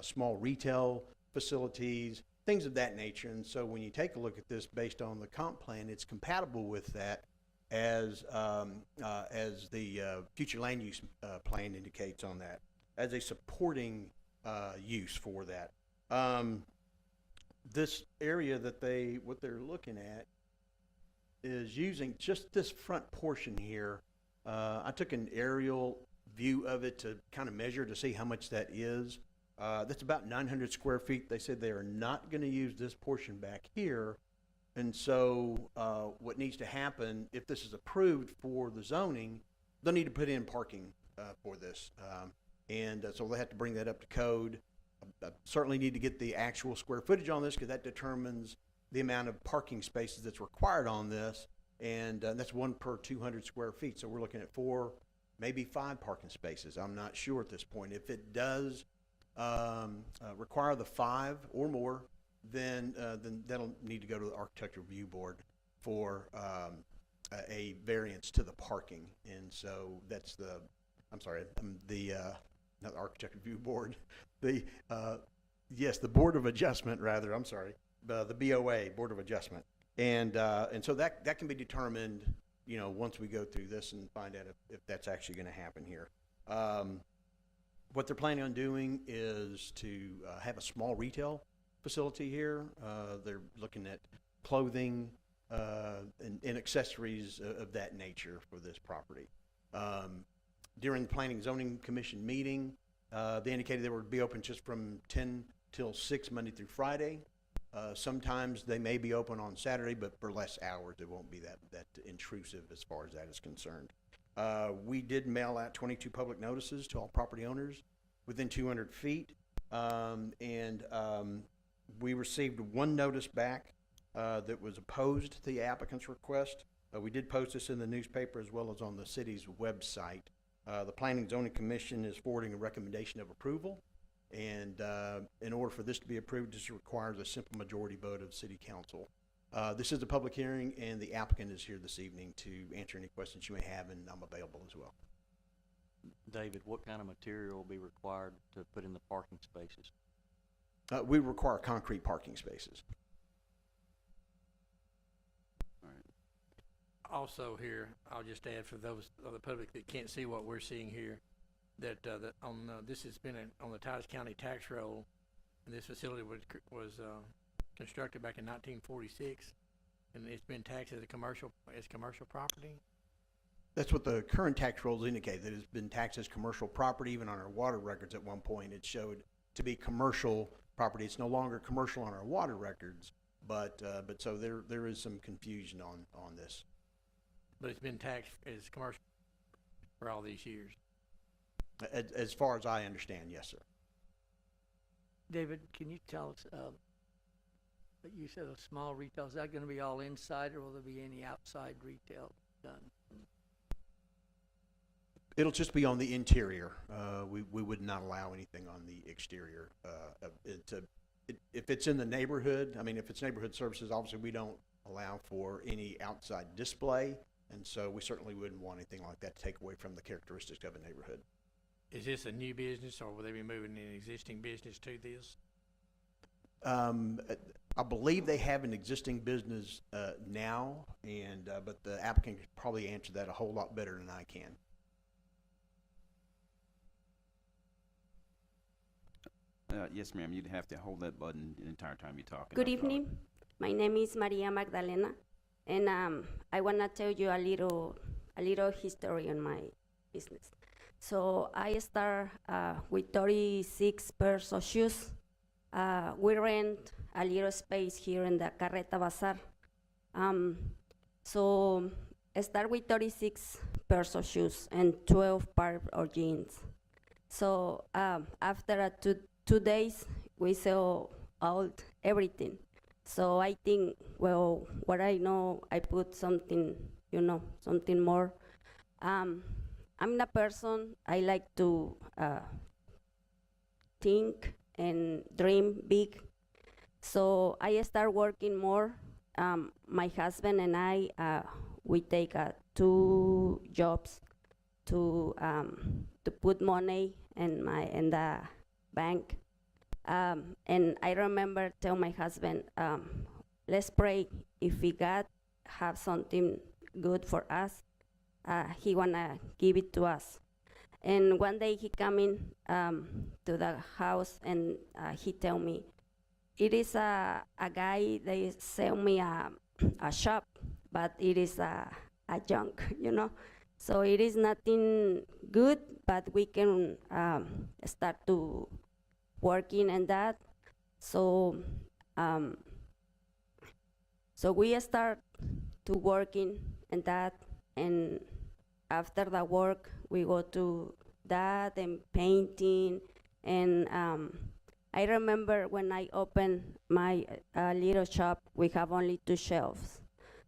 small retail facilities, things of that nature. And so when you take a look at this based on the comp plan, it's compatible with that as the future land use plan indicates on that, as a supporting use for that. This area that what they're looking at is using just this front portion here. I took an aerial view of it to kind of measure to see how much that is. That's about 900 square feet. They said they are not going to use this portion back here. And so what needs to happen, if this is approved for the zoning, they'll need to put in parking for this. So they have to bring that up to code. I certainly need to get the actual square footage on this, because that determines the amount of parking spaces that's required on this. And that's 1 per 200 square feet. So we're looking at 4, maybe 5 parking spaces. I'm not sure at this point. If it does require the 5 or more, then that'll need to go to the Architecture Review Board for a variance to the parking. And so that's not the Architecture Review Board, the Board of Adjustment, rather, the BOA, Board of Adjustment. And so that can be determined, once we go through this and find out if that's actually going to happen here. What they're planning on doing is to have a small retail facility here. They're looking at clothing and accessories of that nature for this property. During the Planning Zoning Commission meeting, they indicated they would be open just from 10 till 6 Monday through Friday. Sometimes they may be open on Saturday, but for less hours. It won't be that intrusive as far as that is concerned. We did mail out 22 public notices to all property owners within 200 feet. We received 1 notice back that was opposed to the applicant's request. We did post this in the newspaper as well as on the city's website. The Planning and Zoning Commission is forwarding a recommendation of approval. And in order for this to be approved, this requires a simple majority vote of City Council. This is a public hearing, and the applicant is here this evening to answer any questions you may have, and I'm available as well. David, what kind of material will be required to put in the parking spaces? We require concrete parking spaces. All right. Also here, I'll just add for those of the public that can't see what we're seeing here, that this has been on the Titus County tax roll, and this facility was constructed back in 1946, and it's been taxed as commercial property. That's what the current tax rolls indicate, that it's been taxed as commercial property. Even on our water records at one point, it showed to be commercial property. It's no longer commercial on our water records, but so there is some confusion on this. But it's been taxed as commercial for all these years. As far as I understand, yes, sir. David, can you tell us, you said a small retail, is that going to be all inside, or will there be any outside retail done? It'll just be on the interior. We would not allow anything on the exterior. If it's in the neighborhood, if it's neighborhood services, obviously we don't allow for any outside display, and so we certainly wouldn't want anything like that to take away from the characteristics of a neighborhood. Is this a new business, or will they be moving an existing business to this? I believe they have an existing business now, but the applicant could probably answer that a whole lot better than I can. Yes, ma'am. You'd have to hold that button the entire time you're talking. Good evening. My name is Maria Magdalena, and I wanna tell you a little history on my business. So I start with 36 pairs of shoes. We rent a little space here in the Carreta Bazaar. So I start with 36 pairs of shoes and 12 pairs of jeans. So after 2 days, we sell out everything. So I think, well, what I know, I put something, something more. I'm the person, I like to think and dream big. So I start working more. My husband and I, we take 2 jobs to put money in the bank. And I remember tell my husband, let's pray if we God have something good for us, he wanna give it to us. And one day he come in to the house and he tell me, it is a guy, they sell me a shop, but it is a junk, you know. So it is nothing good, but we can start to working in that. So so we start to working in that, and after the work we go to that and painting. And I remember when I opened my little shop, we have only 2 shelves.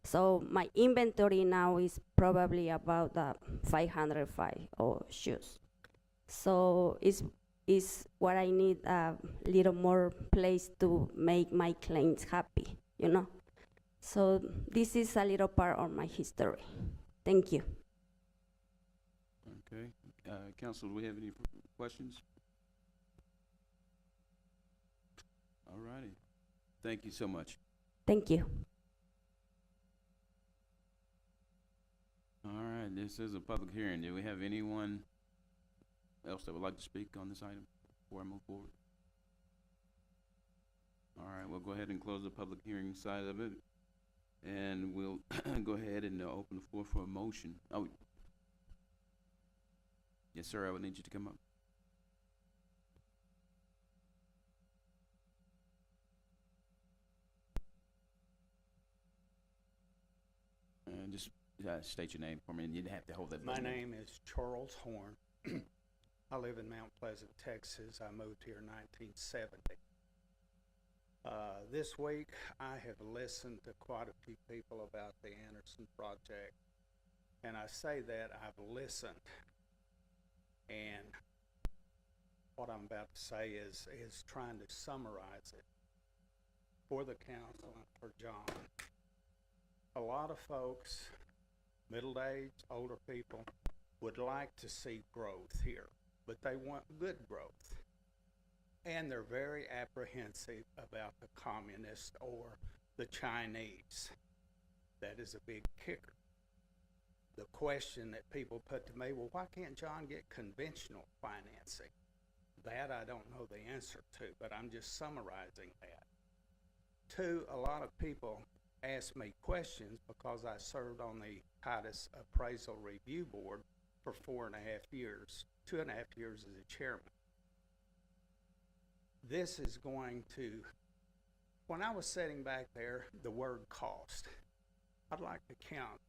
So my inventory now is probably about 505 shoes. So is what I need, a little more place to make my clients happy, you know. So this is a little part of my history. Thank you. Okay. Council, do we have any questions? All righty. Thank you so much. Thank you. All right, this is a public hearing. Do we have anyone else that would like to speak on this item before I move forward? All right, we'll go ahead and close the public hearing side of it. And we'll go ahead and open the floor for a motion. Oh, yes, sir, I would need you to come up. And just state your name for me, and you'd have to hold that. My name is Charles Horn. I live in Mount Pleasant, Texas. I moved here in 1970. This week, I have listened to quite a few people about the Anderson project, and I say that I've listened, and what I'm about to say is trying to summarize it for the council and for John. A lot of folks, middle-aged, older people, would like to see growth here, but they want good growth. And they're very apprehensive about the communists or the Chinese. That is a big kicker. The question that people put to me, well, why can't John get conventional financing? That I don't know the answer to, but I'm just summarizing that. 2, a lot of people ask me questions because I served on the Titus Appraisal Review Board for 4.5 years, 2.5 years as a chairman. This is going to, when I was sitting back there, the word cost, I'd like to count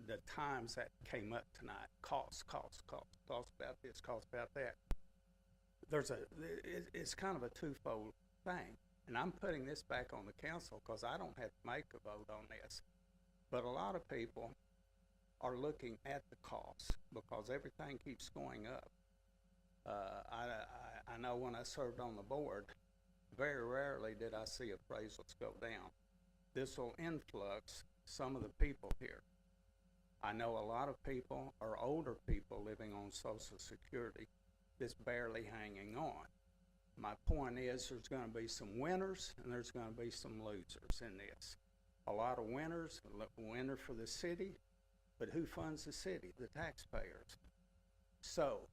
the times that came up tonight. Cost about this, cost about that. It's kind of a twofold thing. And I'm putting this back on the council because I don't have to make a vote on this. But a lot of people are looking at the cost because everything keeps going up. I know when I served on the board, very rarely did I see appraisals go down. This will influx some of the people here. I know a lot of people are older people living on Social Security that's barely hanging on. My point is there's going to be some winners and there's going to be some losers in this. A lot of winners, a winner for the city, but who funds the city? The taxpayers. So,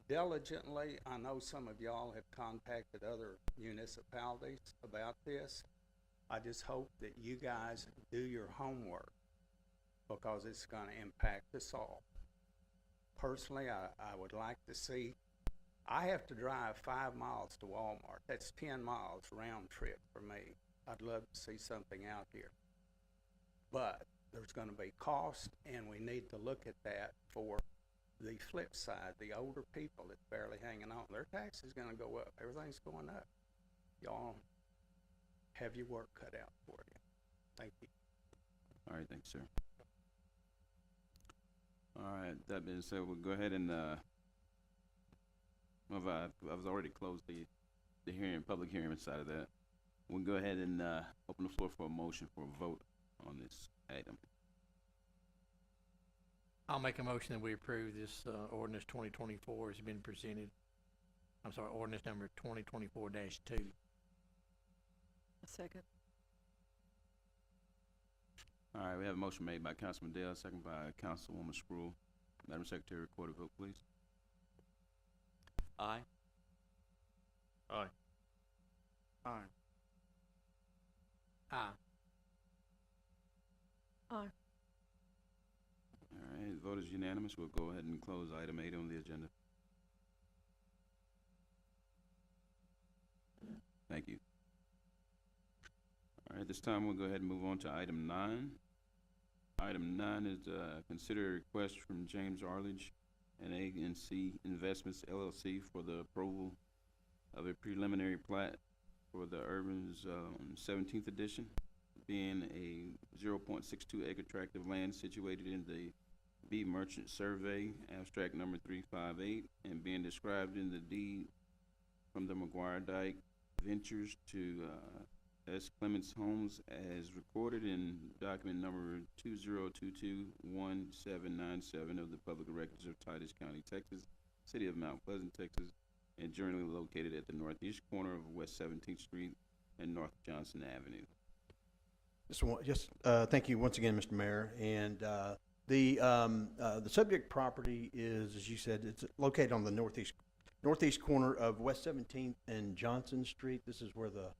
diligently, I know some of y'all have contacted other municipalities about this. I just hope that you guys do your homework because it's going to impact us all. Personally, I would like to see, I have to drive 5 miles to Walmart. That's 10 miles round trip for me. I'd love to see something out here. But there's going to be cost, and we need to look at that for the flip side, the older people that's barely hanging on. Their tax is going to go up. Everything's going up. Y'all have your work cut out for you. Thank you. All right, thanks, sir. All right, that being said, we'll go ahead and I've already closed the hearing, public hearing side of that. We'll go ahead and, open the floor for a motion for a vote on this item. I'll make a motion that we approve this, ordinance 2024 has been presented. I'm sorry, ordinance number 2024-2. A second. All right, we have a motion made by Councilman Dale, second by Councilwoman Sproul. Madam Secretary, record a vote, please. Aye. Aye. Aye. Aye. Aye. All right, the vote is unanimous. We'll go ahead and close item 8 on the agenda. Thank you. All right, this time we'll go ahead and move on to item 9. Item 9 is consider a request from James Arledge and A&C Investments LLC for the approval of a preliminary plat for the Urban's 17th edition, being a 0.62 acre tract of land situated in the B Merchant Survey, abstract number 358, and being described in the deed from the McGuire Dyke Ventures to S. Clements Homes as recorded in document number 20221797 of the Public Records of Titus County, Texas, City of Mount Pleasant, Texas, and generally located at the northeast corner of West 17th Street and North Johnson Avenue. Thank you once again, Mr. Mayor. And the subject property is, as you said, it's located on the northeast corner of West 17th and Johnson Street. This is where the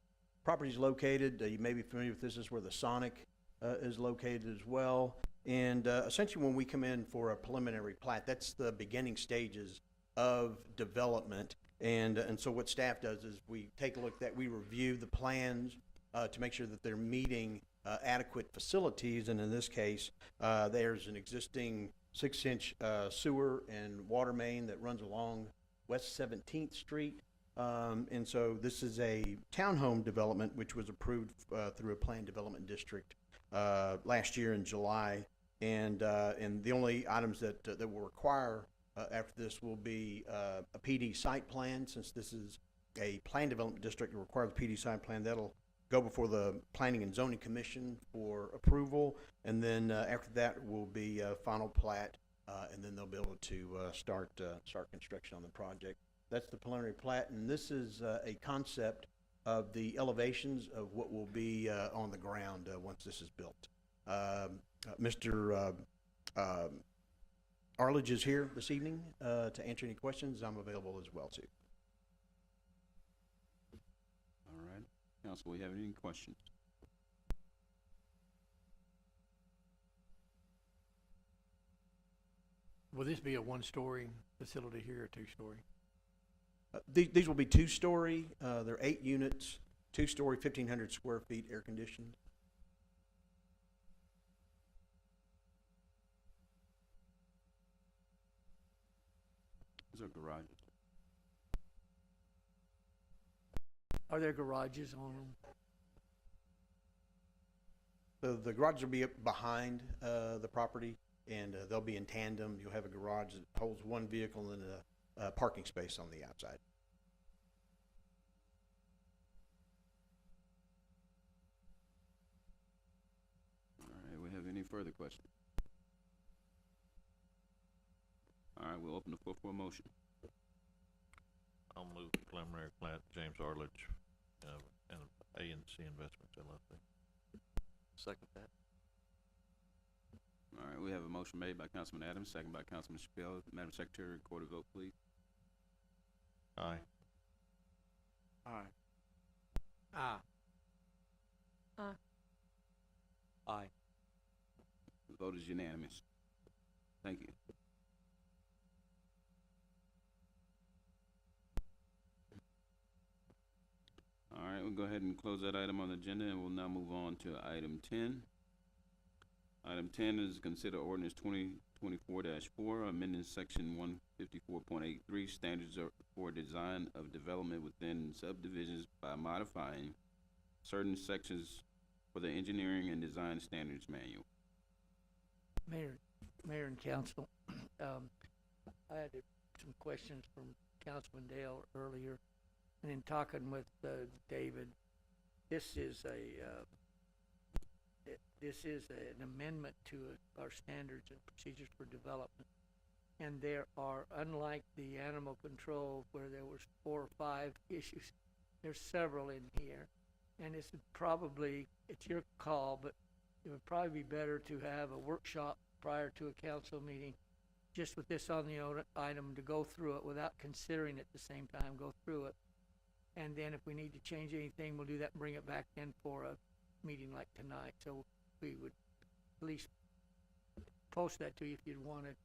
property is located. You may be familiar with this. This is where the Sonic is located as well. And essentially, when we come in for a preliminary plat, that's the beginning stages of development. And so what staff does is we take a look at that, we review the plans to make sure that they're meeting adequate facilities. And in this case, there's an existing 6-inch sewer and water main that runs along West 17th Street. And so this is a townhome development which was approved through a planned development district last year in July. And the only items that will require after this will be a PD site plan. Since this is a planned development district, it requires a PD site plan. That'll go before the Planning and Zoning Commission for approval. And then after that will be a final plat, and then they'll be able to start construction on the project. That's the preliminary plat, and this is a concept of the elevations of what will be on the ground once this is built. Mr. Arledge is here this evening to answer any questions. I'm available as well, too. All right. Council, we have any questions? Will this be a one-story facility here or two-story? These will be 2-story. They're 8 units, 2-story, 1,500 square feet, air conditioned. These are garages. Are there garages on them? The garages will be up behind the property, and they'll be in tandem. You'll have a garage that holds one vehicle and a parking space on the outside. All right, we have any further questions? All right, we'll open the floor for a motion. I'll move the preliminary plat, James Arledge, and A&C Investments LLC. Second that. All right, we have a motion made by Councilman Adams, second by Councilman Chappelle. Madam Secretary, record a vote, please. Aye. Aye. Aye. Aye. Aye. The vote is unanimous. Thank you. All right, we'll go ahead and close that item on the agenda, and we'll now move on to item 10. Item 10 is consider ordinance 2024-4, amending section 154.83, standards for design of development within subdivisions by modifying certain sections for the engineering and design standards manual. Mayor and council, I had some questions from Councilman Dale earlier, and in talking with David, this is an amendment to our standards and procedures for development. And there are, unlike the animal control where there was 4 or 5 issues, there's several in here. And it's your call, but it would probably be better to have a workshop prior to a council meeting, just with this on the item, to go through it without considering it at the same time, go through it. And then if we need to change anything, we'll do that and bring it back in for a meeting like tonight. So we would at least post that to you if you'd want to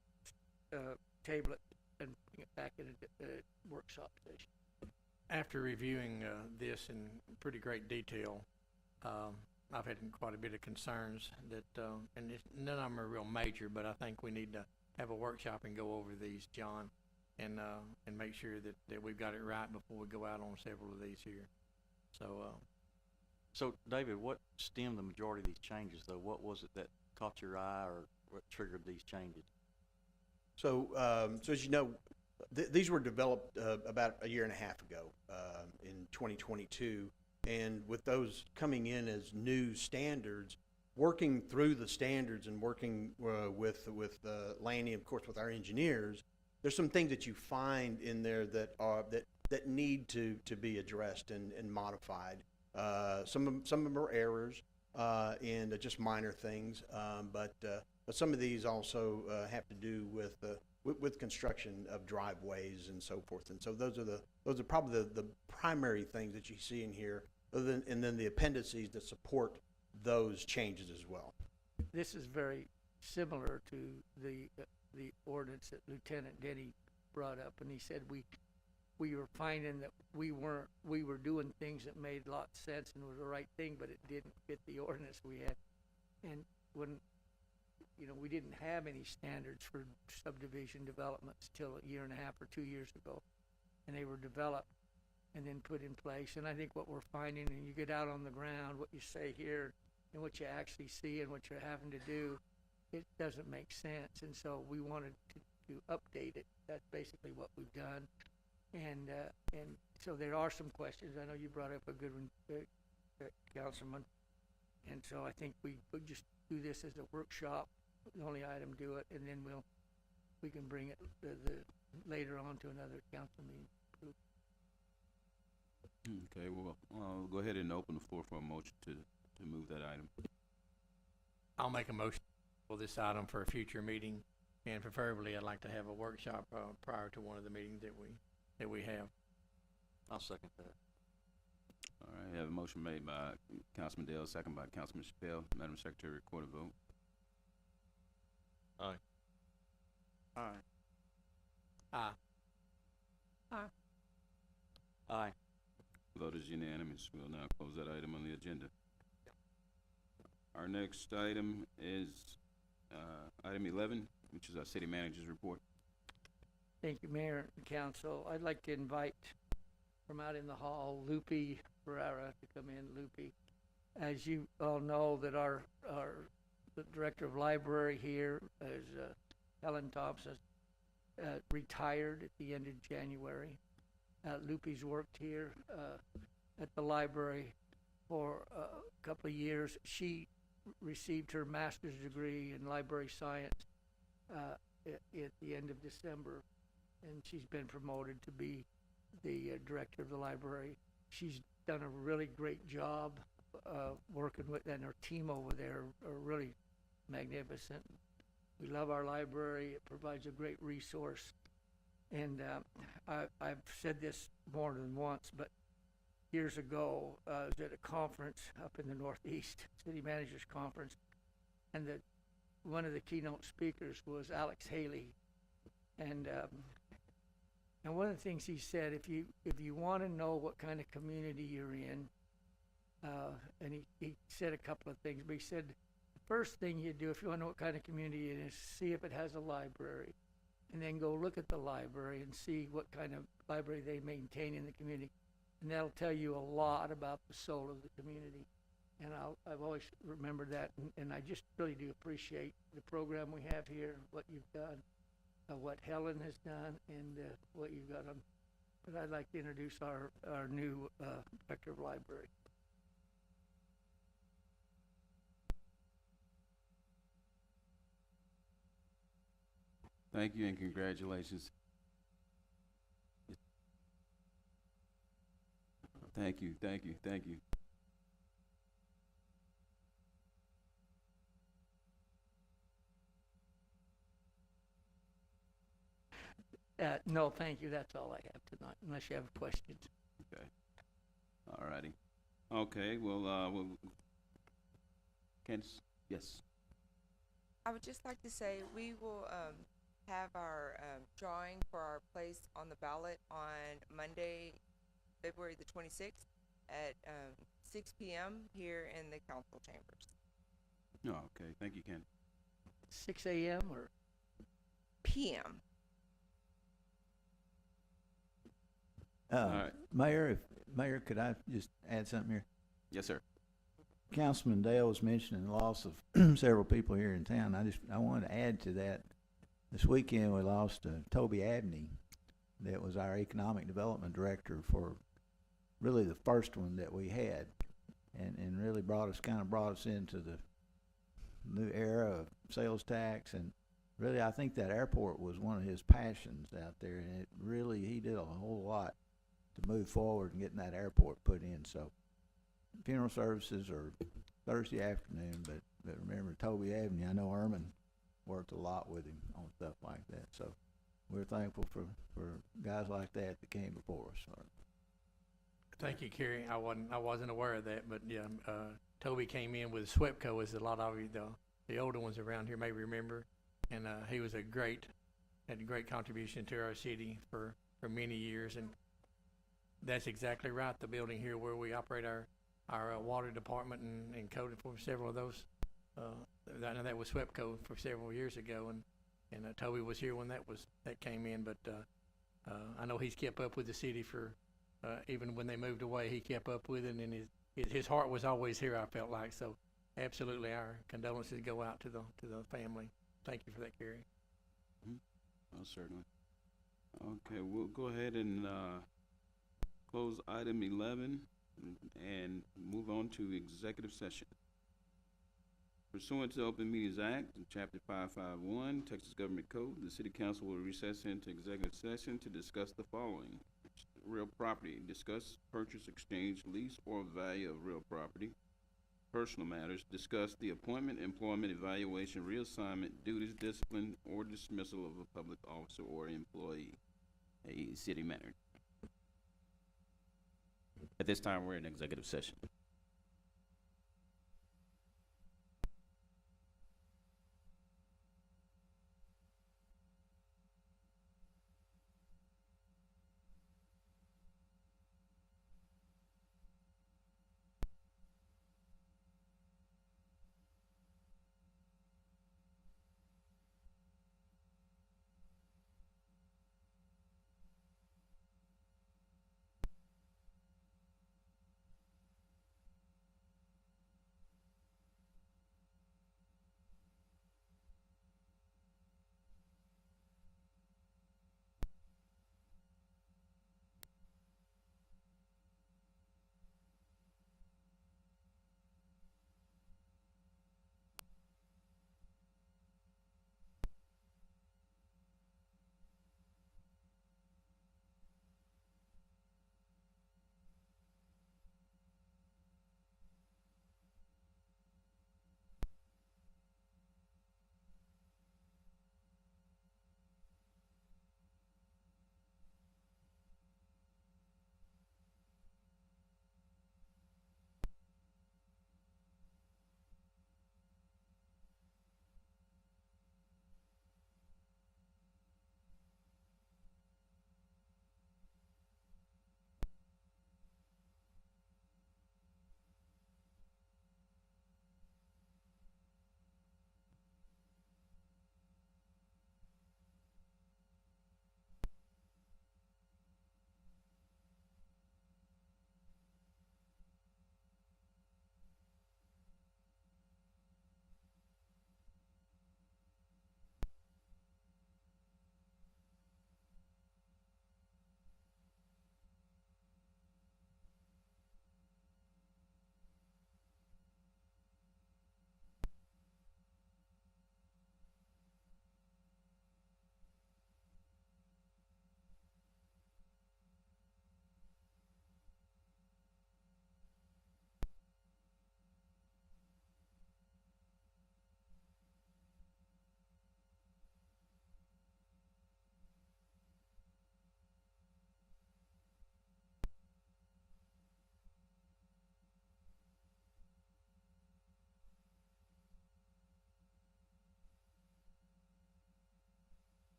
table it and bring it back in a workshop session. After reviewing this in pretty great detail, I've had quite a bit of concerns that, and none of them are real major, but I think we need to have a workshop and go over these, John, and make sure that we've got it right before we go out on several of these here. So, David, what stemmed the majority of these changes, though? What was it that caught your eye, or what triggered these changes? So, as you know, these were developed about a year and a half ago, in 2022, and with those coming in as new standards, working through the standards and working with Lanny, of course, with our engineers, there's some things that you find in there that need to be addressed and modified. Some of them are errors and just minor things, but some of these also have to do with construction of driveways and so forth. And so those are probably the primary things that you see in here, and then the appendices that support those changes as well. This is very similar to the ordinance that Lieutenant Denny brought up, and he said we were finding that we were doing things that made a lot of sense and was the right thing, but it didn't fit the ordinance we had. And when we didn't have any standards for subdivision developments till a year and a half or 2 years ago, and they were developed and then put in place. And I think what we're finding, and you get out on the ground, what you say here and what you actually see and what you're having to do, it doesn't make sense. And so we wanted to update it. That's basically what we've done. And so there are some questions. I know you brought up a good one, Councilman. And so I think we just do this as a workshop, the only item, do it, and then we can bring it later on to another council meeting. Okay, well, I'll go ahead and open the floor for a motion to move that item. I'll make a motion for this item for a future meeting, and preferably I'd like to have a workshop prior to one of the meetings that we have. I'll second that. All right, I have a motion made by Councilman Dale, second by Councilman Chappelle. Madam Secretary, record a vote. Aye. Aye. Aye. Aye. Aye. Vote is unanimous. We'll now close that item on the agenda. Our next item is item 11, which is our city manager's report. Thank you, Mayor and Council. I'd like to invite from out in the hall, Lupe Ferreira, to come in. Lupe, as you all know, that the director of library here is Helen Thompson, retired at the end of January. Lupe's worked here at the library for a couple of years. She received her master's degree in library science at the end of December, and she's been promoted to be the director of the library. She's done a really great job working with, and her team over there are really magnificent. We love our library. It provides a great resource. And I've said this more than once, but years ago, I was at a conference up in the Northeast, City Managers Conference, and one of the keynote speakers was Alex Haley. And one of the things he said, if you want to know what kind of community you're in, and he said a couple of things, but he said the first thing you do if you want to know what kind of community it is, see if it has a library, and then go look at the library and see what kind of library they maintain in the community, and that'll tell you a lot about the soul of the community. And I've always remembered that, and I just really do appreciate the program we have here, what you've done, what Helen has done, and what you've got on but I'd like to introduce our new Director of Library. Thank you and congratulations. Thank you, thank you, thank you. No, thank you. That's all I have tonight, unless you have questions. Okay. All righty. Okay, well, Candace? Yes. I would just like to say we will have our drawing for our place on the ballot on Monday, February the 26th at 6 p.m. here in the council chambers. Oh, okay. Thank you, Candace. 6 a.m. or p.m. right. Mayor, could I just add something here? Yes, sir. Councilman Dale was mentioning the loss of several people here in town. I wanted to add to that. This weekend we lost Toby Abney, that was our economic development director for really the first one that we had, and really brought us into the new era of sales tax, and really I think that airport was one of his passions out there, and he did a whole lot to move forward and getting that airport put in. So funeral services are Thursday afternoon, but remember Toby Avenue, I know Erman worked a lot with him on stuff like that. So we're thankful for guys like that came before us. Thank you, Kerry. I wasn't aware of that, but yeah, Toby came in with SWEPCO, as a lot of you, the older ones around here may remember, and he was had a great contribution to our city for many years, and that's exactly right. The building here where we operate our water department and coded for several of those. I know that was SWEPCO for several years ago, and Toby was here when that came in. But I know he's kept up with the city for even when they moved away. He kept up with it, and his heart was always here. I felt like so. Absolutely, our condolences go out to the family. Thank you for that, Kerry. Mm-hmm. Oh, certainly. Okay, we'll go ahead and close item 11 and move on to executive session. Pursuant to the Open Meetings Act, Chapter 551, Texas Government Code, the City Council will recess into executive session to discuss the following: real property, discuss purchase, exchange, lease, or value of real property; personal matters, discuss the appointment, employment, evaluation, reassignment, duties, discipline, or dismissal of a public officer or employee. A city matter. At this time, we're in executive session.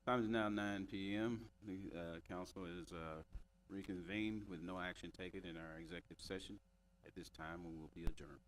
Time is now 9 p.m. The council is reconvened with no action taken in our executive session. At this time, we will be adjourned.